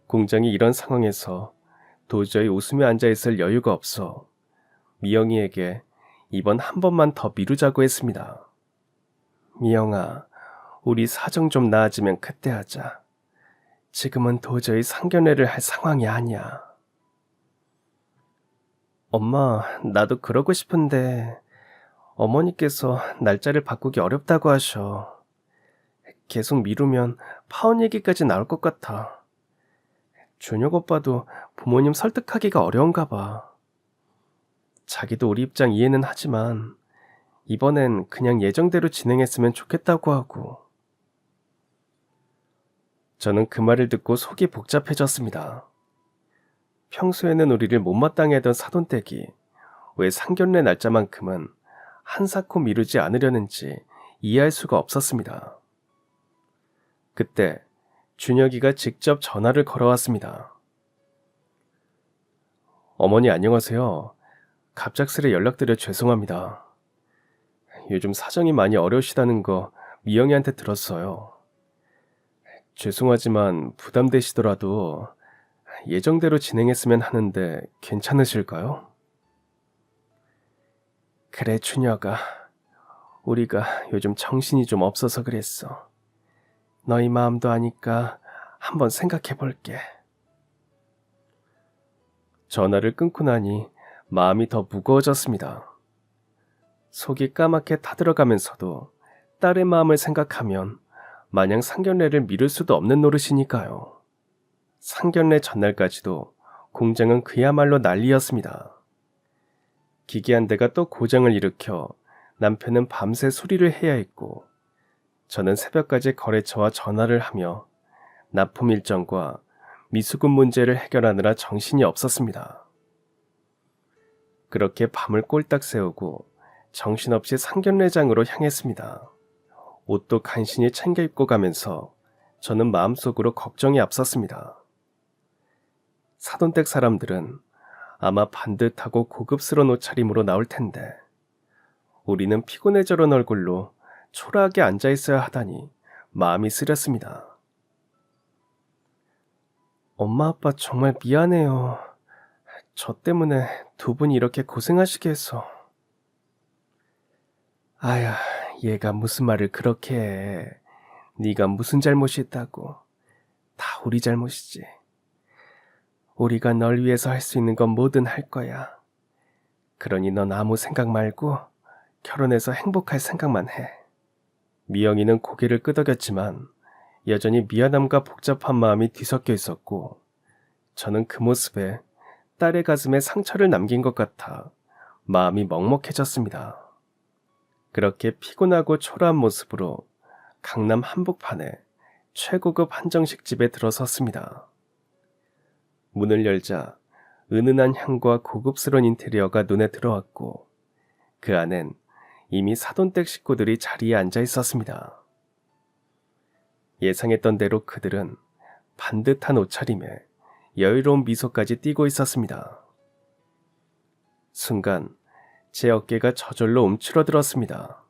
공장이 이런 상황에서 도저히 웃으며 앉아있을 여유가 없어 미영이에게 이번 한 번만 더 미루자고 했습니다. 미영아, 우리 사정 좀 나아지면 그때 하자. 지금은 도저히 상견례를 할 상황이 아니야. 엄마, 나도 그러고 싶은데 어머니께서 날짜를 바꾸기 어렵다고 하셔. 계속 미루면 파혼 얘기까지 나올 것 같아. 준혁 오빠도 부모님 설득하기가 어려운가 봐. 자기도 우리 입장 이해는 하지만 이번엔 그냥 예정대로 진행했으면 좋겠다고 하고. 저는 그 말을 듣고 속이 복잡해졌습니다. 평소에는 우리를 못마땅해 하던 사돈댁이 왜 상견례 날짜만큼은 한사코 미루지 않으려는지 이해할 수가 없었습니다. 그때 준혁이가 직접 전화를 걸어왔습니다. 어머니 안녕하세요. 갑작스레 연락드려 죄송합니다. 요즘 사정이 많이 어려우시다는 거 미영이한테 들었어요. 죄송하지만 부담되시더라도 예정대로 진행했으면 하는데 괜찮으실까요? 그래, 준혁아. 우리가 요즘 정신이 좀 없어서 그랬어. 너희 마음도 아니까 한번 생각해 볼게. 전화를 끊고 나니 마음이 더 무거워졌습니다. 속이 까맣게 타들어가면서도 딸의 마음을 생각하면 마냥 상견례를 미룰 수도 없는 노릇이니까요. 상견례 전날까지도 공장은 그야말로 난리였습니다. 기계 한 대가 또 고장을 일으켜 남편은 밤새 수리를 해야 했고 저는 새벽까지 거래처와 전화를 하며 납품 일정과 미수금 문제를 해결하느라 정신이 없었습니다. 그렇게 밤을 꼴딱 새우고 정신없이 상견례장으로 향했습니다. 옷도 간신히 챙겨 입고 가면서 저는 마음속으로 걱정이 앞섰습니다. 사돈댁 사람들은 아마 반듯하고 고급스러운 옷차림으로 나올 텐데 우리는 피곤해 저런 얼굴로 초라하게 앉아있어야 하다니 마음이 쓰렸습니다. 엄마 아빠 정말 미안해요. 저 때문에 두 분이 이렇게 고생하시게 해서. 아야, 얘가 무슨 말을 그렇게 해. 네가 무슨 잘못이 있다고. 다 우리 잘못이지. 우리가 널 위해서 할 수 있는 건 뭐든 할 거야. 그러니 넌 아무 생각 말고 결혼해서 행복할 생각만 해. 미영이는 고개를 끄덕였지만 여전히 미안함과 복잡한 마음이 뒤섞여 있었고 저는 그 모습에 딸의 가슴에 상처를 남긴 것 같아 마음이 먹먹해졌습니다. 그렇게 피곤하고 초라한 모습으로 강남 한복판에 최고급 한정식집에 들어섰습니다. 문을 열자 은은한 향과 고급스러운 인테리어가 눈에 들어왔고 그 안엔 이미 사돈댁 식구들이 자리에 앉아 있었습니다. 예상했던 대로 그들은 반듯한 옷차림에 여유로운 미소까지 띠고 있었습니다. 순간 제 어깨가 저절로 움츠러들었습니다.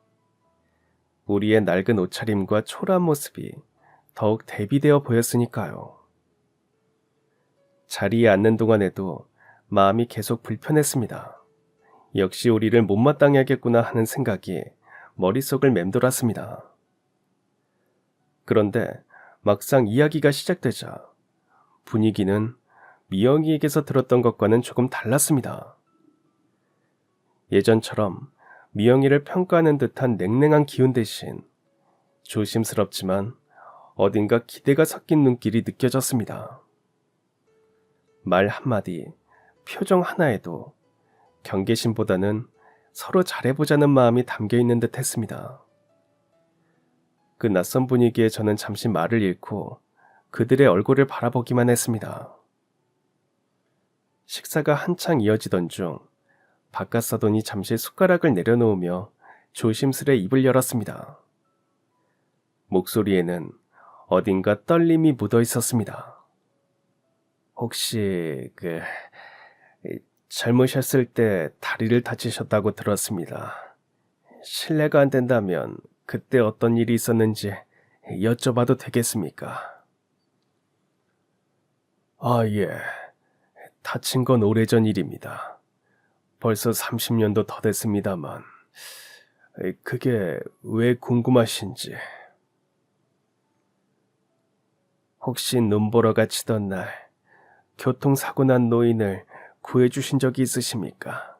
우리의 낡은 옷차림과 초라한 모습이 더욱 대비되어 보였으니까요. 자리에 앉는 동안에도 마음이 계속 불편했습니다. 역시 우리를 못마땅히 하겠구나 하는 생각이 머릿속을 맴돌았습니다. 그런데 막상 이야기가 시작되자 분위기는 미영이에게서 들었던 것과는 조금 달랐습니다. 예전처럼 미영이를 평가하는 듯한 냉랭한 기운 대신 조심스럽지만 어딘가 기대가 섞인 눈길이 느껴졌습니다. 말 한마디, 표정 하나에도 경계심보다는 서로 잘해보자는 마음이 담겨있는 듯 했습니다. 그 낯선 분위기에 저는 잠시 말을 잃고 그들의 얼굴을 바라보기만 했습니다. 식사가 한창 이어지던 중 바깥 사돈이 잠시 숟가락을 내려놓으며 조심스레 입을 열었습니다. 목소리에는 어딘가 떨림이 묻어 있었습니다. 혹시 젊으셨을 때 다리를 다치셨다고 들었습니다. 실례가 안 된다면 그때 어떤 일이 있었는지 여쭤봐도 되겠습니까? 아, 예. 다친 건 오래전 일입니다. 벌써 30년도 더 됐습니다만 그게 왜 궁금하신지. 혹시 눈보라 가치던 날 교통사고 난 노인을 구해주신 적이 있으십니까?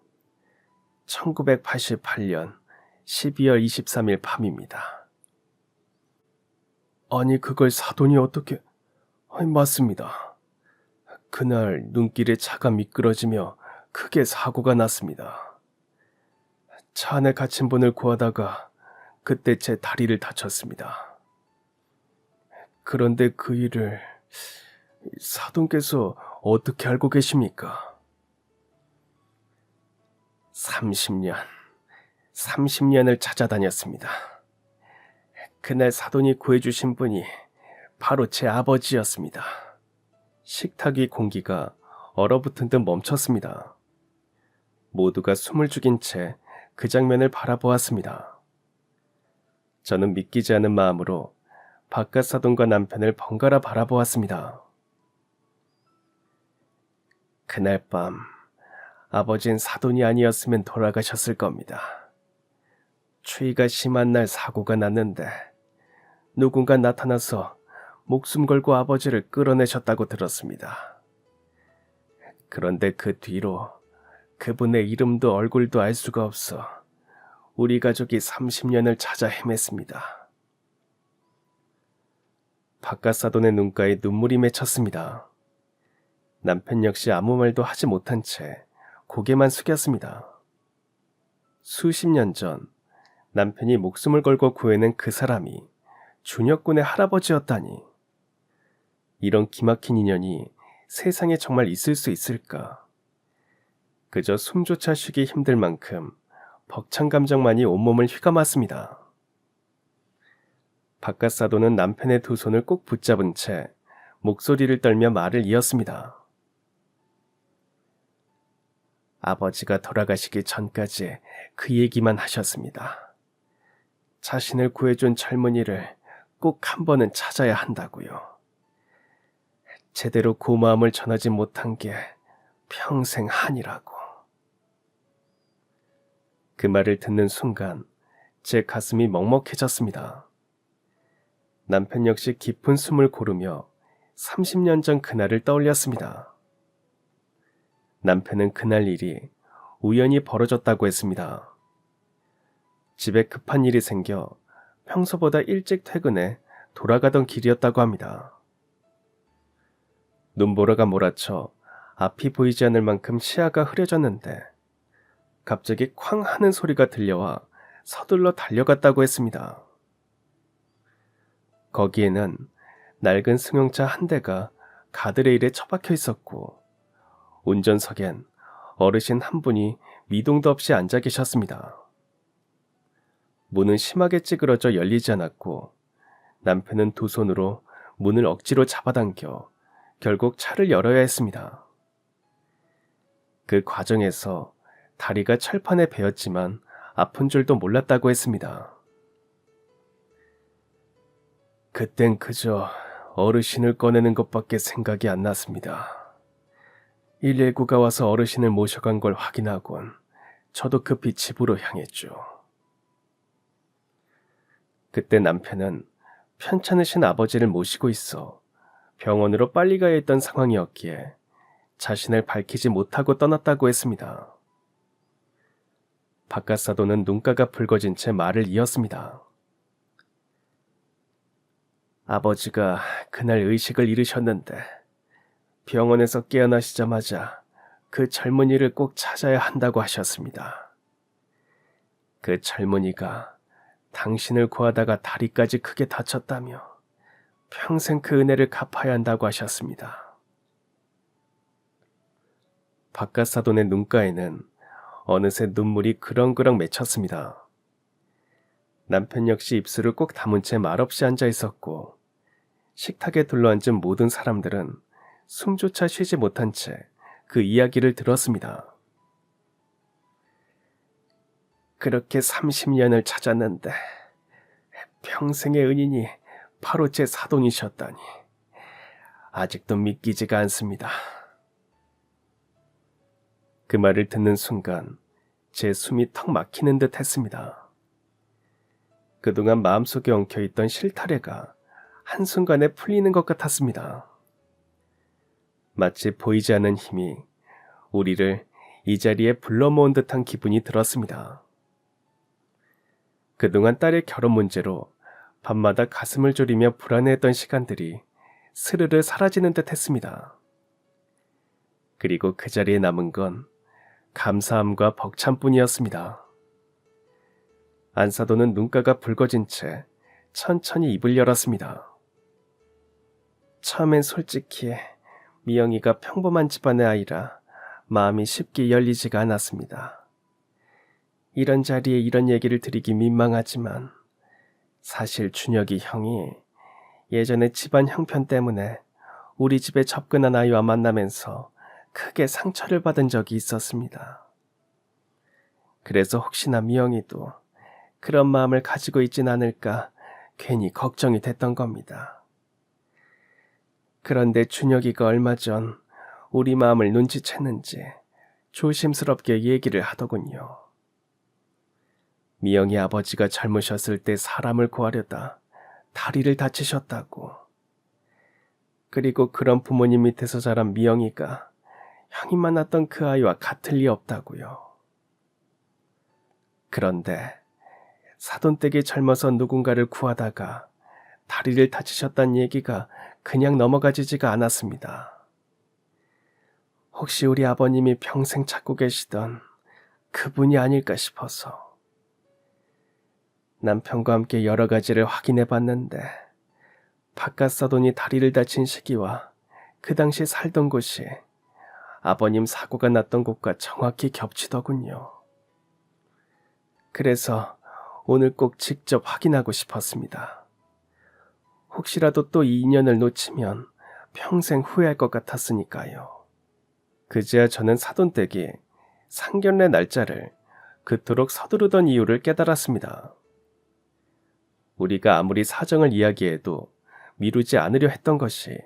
1988년 12월 23일 밤입니다. 아니, 그걸 사돈이 어떻게... 맞습니다. 그날 눈길에 차가 미끄러지며 크게 사고가 났습니다. 차 안에 갇힌 분을 구하다가 그때 제 다리를 다쳤습니다. 그런데 그 일을 사돈께서 어떻게 알고 계십니까? 30년을 찾아다녔습니다. 그날 사돈이 구해주신 분이 바로 제 아버지였습니다. 식탁 위 공기가 얼어붙은 듯 멈췄습니다. 모두가 숨을 죽인 채 그 장면을 바라보았습니다. 저는 믿기지 않은 마음으로 바깥 사돈과 남편을 번갈아 바라보았습니다. 그날 밤 아버진 사돈이 아니었으면 돌아가셨을 겁니다. 추위가 심한 날 사고가 났는데 누군가 나타나서 목숨 걸고 아버지를 끌어내셨다고 들었습니다. 그런데 그 뒤로 그분의 이름도 얼굴도 알 수가 없어 우리 가족이 30년을 찾아 헤맸습니다. 바깥 사돈의 눈가에 눈물이 맺혔습니다. 남편 역시 아무 말도 하지 못한 채 고개만 숙였습니다. 수십 년 전 남편이 목숨을 걸고 구해낸 그 사람이 준혁군의 할아버지였다니. 이런 기막힌 인연이 세상에 정말 있을 수 있을까? 그저 숨조차 쉬기 힘들 만큼 벅찬 감정만이 온몸을 휘감았습니다. 바깥 사돈은 남편의 두 손을 꼭 붙잡은 채 목소리를 떨며 말을 이었습니다. 아버지가 돌아가시기 전까지 그 얘기만 하셨습니다. 자신을 구해준 젊은이를 꼭 한 번은 찾아야 한다고요. 제대로 고마움을 전하지 못한 게 평생 한이라고. 그 말을 듣는 순간 제 가슴이 먹먹해졌습니다. 남편 역시 깊은 숨을 고르며 30년 전 그날을 떠올렸습니다. 남편은 그날 일이 우연히 벌어졌다고 했습니다. 집에 급한 일이 생겨 평소보다 일찍 퇴근해 돌아가던 길이었다고 합니다. 눈보라가 몰아쳐 앞이 보이지 않을 만큼 시야가 흐려졌는데 갑자기 쾅 하는 소리가 들려와 서둘러 달려갔다고 했습니다. 거기에는 낡은 승용차 한 대가 가드레일에 처박혀 있었고 운전석엔 어르신 한 분이 미동도 없이 앉아 계셨습니다. 문은 심하게 찌그러져 열리지 않았고 남편은 두 손으로 문을 억지로 잡아당겨 결국 차를 열어야 했습니다. 그 과정에서 다리가 철판에 베었지만 아픈 줄도 몰랐다고 했습니다. 그땐 그저 어르신을 꺼내는 것밖에 생각이 안 났습니다. 119가 와서 어르신을 모셔간 걸 확인하곤 저도 급히 집으로 향했죠. 그때 남편은 편찮으신 아버지를 모시고 있어 병원으로 빨리 가야 했던 상황이었기에 자신을 밝히지 못하고 떠났다고 했습니다. 바깥사도는 눈가가 붉어진 채 말을 이었습니다. 아버지가 그날 의식을 잃으셨는데 병원에서 깨어나시자마자 그 젊은이를 꼭 찾아야 한다고 하셨습니다. 그 젊은이가 당신을 구하다가 다리까지 크게 다쳤다며 평생 그 은혜를 갚아야 한다고 하셨습니다. 바깥사돈의 눈가에는 어느새 눈물이 그렁그렁 맺혔습니다. 남편 역시 입술을 꼭 다문 채 말없이 앉아 있었고 식탁에 둘러앉은 모든 사람들은 숨조차 쉬지 못한 채 그 이야기를 들었습니다. 그렇게 30년을 찾았는데 평생의 은인이 바로 제 사돈이셨다니 아직도 믿기지가 않습니다. 그 말을 듣는 순간 제 숨이 턱 막히는 듯 했습니다. 그동안 마음속에 엉켜있던 실타래가 한순간에 풀리는 것 같았습니다. 마치 보이지 않는 힘이 우리를 이 자리에 불러 모은 듯한 기분이 들었습니다. 그동안 딸의 결혼 문제로 밤마다 가슴을 졸이며 불안해했던 시간들이 스르르 사라지는 듯 했습니다. 그리고 그 자리에 남은 건 감사함과 벅참뿐이었습니다. 안사도는 눈가가 붉어진 채 천천히 입을 열었습니다. 처음엔 솔직히 미영이가 평범한 집안의 아이라 마음이 쉽게 열리지가 않았습니다. 이런 자리에 이런 얘기를 드리기 민망하지만 사실 준혁이 형이 예전에 집안 형편 때문에 우리 집에 접근한 아이와 만나면서 크게 상처를 받은 적이 있었습니다. 그래서 혹시나 미영이도 그런 마음을 가지고 있진 않을까 괜히 걱정이 됐던 겁니다. 그런데 준혁이가 얼마 전 우리 마음을 눈치챘는지 조심스럽게 얘기를 하더군요. 미영이 아버지가 젊으셨을 때 사람을 구하려다 다리를 다치셨다고. 그리고 그런 부모님 밑에서 자란 미영이가 형이 만났던 그 아이와 같을 리 없다고요. 그런데 사돈댁이 젊어서 누군가를 구하다가 다리를 다치셨다는 얘기가 그냥 넘어가지지가 않았습니다. 혹시 우리 아버님이 평생 찾고 계시던 그분이 아닐까 싶어서 남편과 함께 여러 가지를 확인해 봤는데 바깥사돈이 다리를 다친 시기와 그 당시 살던 곳이 아버님 사고가 났던 곳과 정확히 겹치더군요. 그래서 오늘 꼭 직접 확인하고 싶었습니다. 혹시라도 또 이 인연을 놓치면 평생 후회할 것 같았으니까요. 그제야 저는 사돈댁이 상견례 날짜를 그토록 서두르던 이유를 깨달았습니다. 우리가 아무리 사정을 이야기해도 미루지 않으려 했던 것이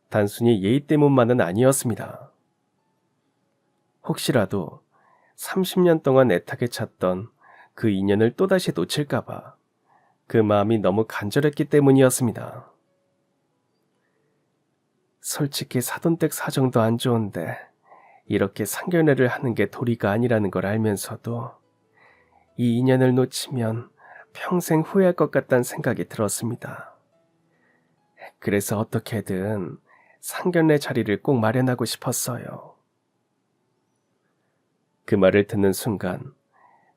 단순히 예의 때문만은 아니었습니다. 혹시라도 30년 동안 애타게 찾던 그 인연을 또다시 놓칠까봐 그 마음이 너무 간절했기 때문이었습니다. 솔직히 사돈댁 사정도 안 좋은데 이렇게 상견례를 하는 게 도리가 아니라는 걸 알면서도 이 인연을 놓치면 평생 후회할 것 같다는 생각이 들었습니다. 그래서 어떻게든 상견례 자리를 꼭 마련하고 싶었어요. 그 말을 듣는 순간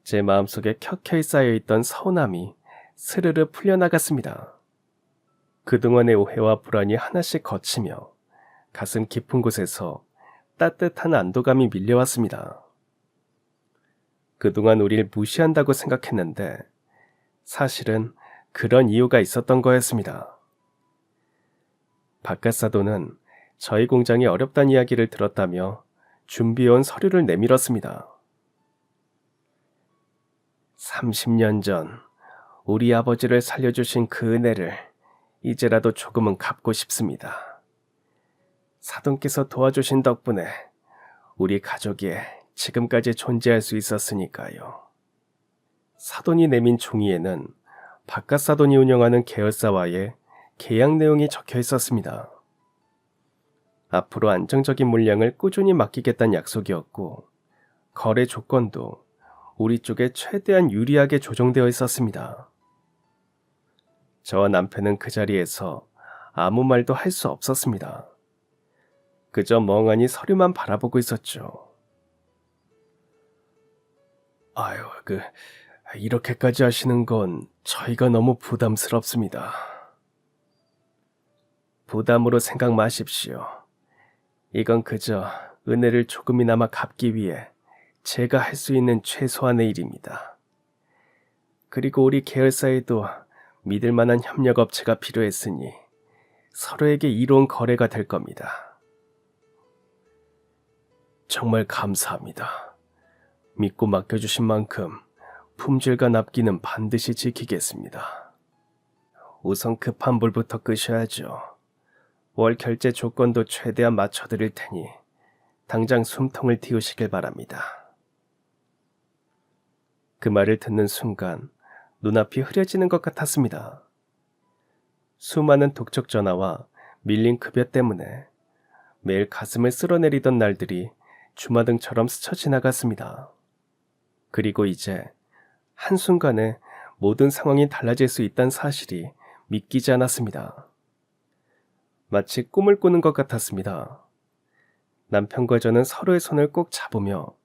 제 마음속에 켜켜이 쌓여있던 서운함이 스르르 풀려나갔습니다. 그동안의 오해와 불안이 하나씩 걷히며 가슴 깊은 곳에서 따뜻한 안도감이 밀려왔습니다. 그동안 우리를 무시한다고 생각했는데 사실은 그런 이유가 있었던 거였습니다. 바깥사돈은 저희 공장이 어렵다는 이야기를 들었다며 준비해온 서류를 내밀었습니다. 30년 전 우리 아버지를 살려주신 그 은혜를 이제라도 조금은 갚고 싶습니다. 사돈께서 도와주신 덕분에 우리 가족이 지금까지 존재할 수 있었으니까요. 사돈이 내민 종이에는 바깥사돈이 운영하는 계열사와의 계약 내용이 적혀 있었습니다. 앞으로 안정적인 물량을 꾸준히 맡기겠다는 약속이었고, 거래 조건도 우리 쪽에 최대한 유리하게 조정되어 있었습니다. 저와 남편은 그 자리에서 아무 말도 할 수 없었습니다. 그저 멍하니 서류만 바라보고 있었죠. 아유, 이렇게까지 하시는 건 저희가 너무 부담스럽습니다. 부담으로 생각 마십시오. 이건 그저 은혜를 조금이나마 갚기 위해 제가 할 수 있는 최소한의 일입니다. 그리고 우리 계열사에도 믿을 만한 협력업체가 필요했으니 서로에게 이로운 거래가 될 겁니다. 정말 감사합니다. 믿고 맡겨주신 만큼 품질과 납기는 반드시 지키겠습니다. 우선 급한 불부터 끄셔야죠. 월 결제 조건도 최대한 맞춰드릴 테니 당장 숨통을 틔우시길 바랍니다. 그 말을 듣는 순간 눈앞이 흐려지는 것 같았습니다. 수많은 독촉 전화와 밀린 급여 때문에 매일 가슴을 쓸어내리던 날들이 주마등처럼 스쳐 지나갔습니다. 그리고 이제 한순간에 모든 상황이 달라질 수 있다는 사실이 믿기지 않았습니다. 마치 꿈을 꾸는 것 같았습니다. 남편과 저는 서로의 손을 꼭 잡으며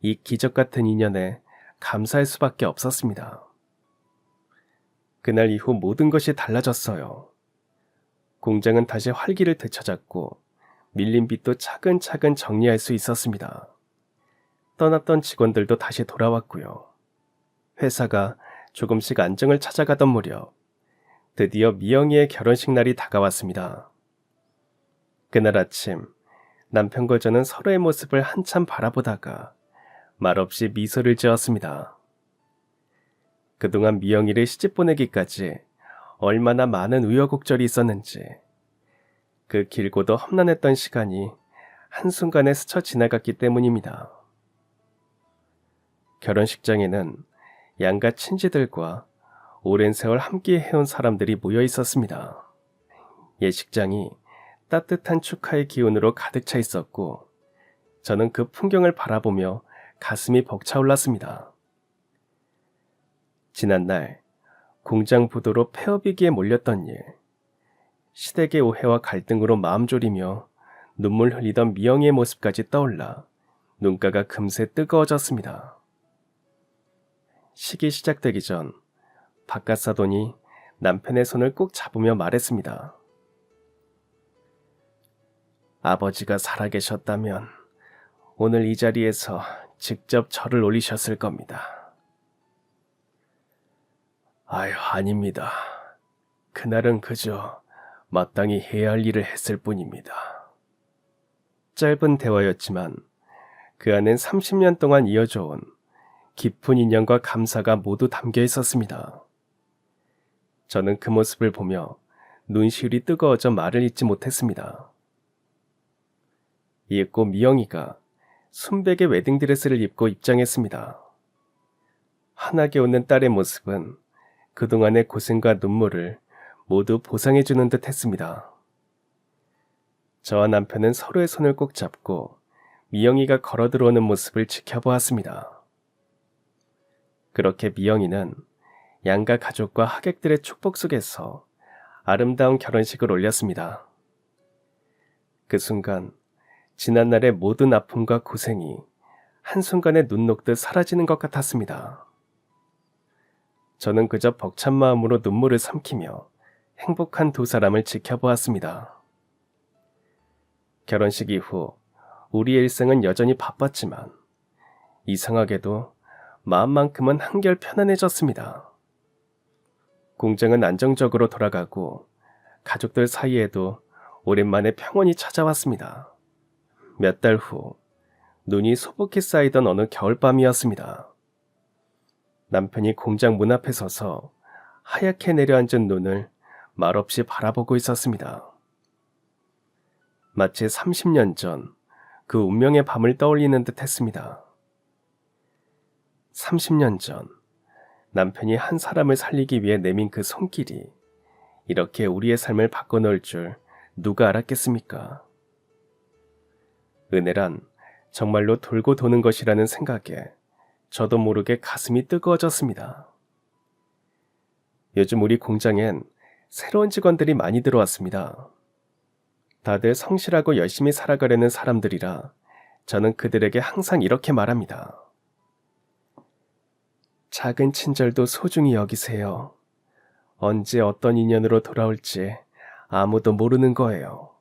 이 기적 같은 인연에 감사할 수밖에 없었습니다. 그날 이후 모든 것이 달라졌어요. 공장은 다시 활기를 되찾았고 밀린 빚도 차근차근 정리할 수 있었습니다. 떠났던 직원들도 다시 돌아왔고요. 회사가 조금씩 안정을 찾아가던 무렵 드디어 미영이의 결혼식 날이 다가왔습니다. 그날 아침 남편과 저는 서로의 모습을 한참 바라보다가 말없이 미소를 지었습니다. 그동안 미영이를 시집 보내기까지 얼마나 많은 우여곡절이 있었는지, 그 길고도 험난했던 시간이 한순간에 스쳐 지나갔기 때문입니다. 결혼식장에는 양가 친지들과 오랜 세월 함께 해온 사람들이 모여 있었습니다. 예식장이 따뜻한 축하의 기운으로 가득 차 있었고, 저는 그 풍경을 바라보며 가슴이 벅차올랐습니다. 지난날 공장 부도로 폐업위기에 몰렸던 일, 시댁의 오해와 갈등으로 마음 졸이며 눈물 흘리던 미영이의 모습까지 떠올라 눈가가 금세 뜨거워졌습니다. 식이 시작되기 전 바깥사돈이 남편의 손을 꼭 잡으며 말했습니다. 아버지가 살아계셨다면 오늘 이 자리에서 직접 절을 올리셨을 겁니다. 아유, 아닙니다. 그날은 그저 마땅히 해야 할 일을 했을 뿐입니다. 짧은 대화였지만 그 안엔 30년 동안 이어져 온 깊은 인연과 감사가 모두 담겨 있었습니다. 저는 그 모습을 보며 눈시울이 뜨거워져 말을 잇지 못했습니다. 이윽고 미영이가 순백의 웨딩드레스를 입고 입장했습니다. 환하게 웃는 딸의 모습은 그동안의 고생과 눈물을 모두 보상해주는 듯 했습니다. 저와 남편은 서로의 손을 꼭 잡고 미영이가 걸어 들어오는 모습을 지켜보았습니다. 그렇게 미영이는 양가 가족과 하객들의 축복 속에서 아름다운 결혼식을 올렸습니다. 그 순간 지난날의 모든 아픔과 고생이 한순간에 눈 녹듯 사라지는 것 같았습니다. 저는 그저 벅찬 마음으로 눈물을 삼키며 행복한 두 사람을 지켜보았습니다. 결혼식 이후 우리의 일생은 여전히 바빴지만 이상하게도 마음만큼은 한결 편안해졌습니다. 공장은 안정적으로 돌아가고 가족들 사이에도 오랜만에 평온이 찾아왔습니다. 몇 달 후, 눈이 소복히 쌓이던 어느 겨울밤이었습니다. 남편이 공장 문 앞에 서서 하얗게 내려앉은 눈을 말없이 바라보고 있었습니다. 마치 30년 전 그 운명의 밤을 떠올리는 듯 했습니다. 30년 전 남편이 한 사람을 살리기 위해 내민 그 손길이 이렇게 우리의 삶을 바꿔놓을 줄 누가 알았겠습니까? 은혜란 정말로 돌고 도는 것이라는 생각에 저도 모르게 가슴이 뜨거워졌습니다. 요즘 우리 공장엔 새로운 직원들이 많이 들어왔습니다. 다들 성실하고 열심히 살아가려는 사람들이라 저는 그들에게 항상 이렇게 말합니다. 작은 친절도 소중히 여기세요. 언제 어떤 인연으로 돌아올지 아무도 모르는 거예요.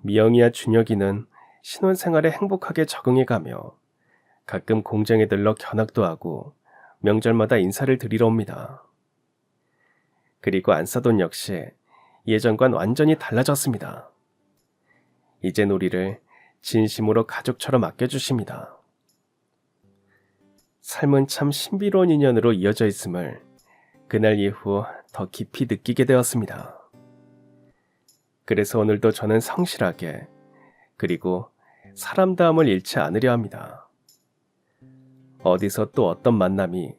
미영이와 준혁이는 신혼생활에 행복하게 적응해가며 가끔 공장에 들러 견학도 하고 명절마다 인사를 드리러 옵니다. 그리고 안사돈 역시 예전과는 완전히 달라졌습니다. 이젠 우리를 진심으로 가족처럼 아껴주십니다. 삶은 참 신비로운 인연으로 이어져 있음을 그날 이후 더 깊이 느끼게 되었습니다. 그래서 오늘도 저는 성실하게 그리고 사람다움을 잃지 않으려 합니다. 어디서 또 어떤 만남이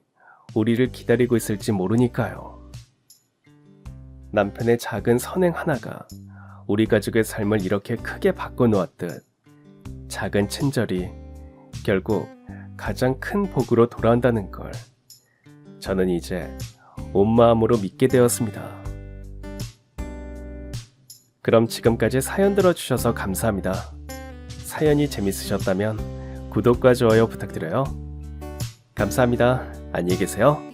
우리를 기다리고 있을지 모르니까요. 남편의 작은 선행 하나가 우리 가족의 삶을 이렇게 크게 바꿔놓았듯 작은 친절이 결국 가장 큰 복으로 돌아온다는 걸 저는 이제 온 마음으로 믿게 되었습니다. 그럼 지금까지 사연 들어주셔서 감사합니다. 사연이 재밌으셨다면 구독과 좋아요 부탁드려요. 감사합니다. 안녕히 계세요.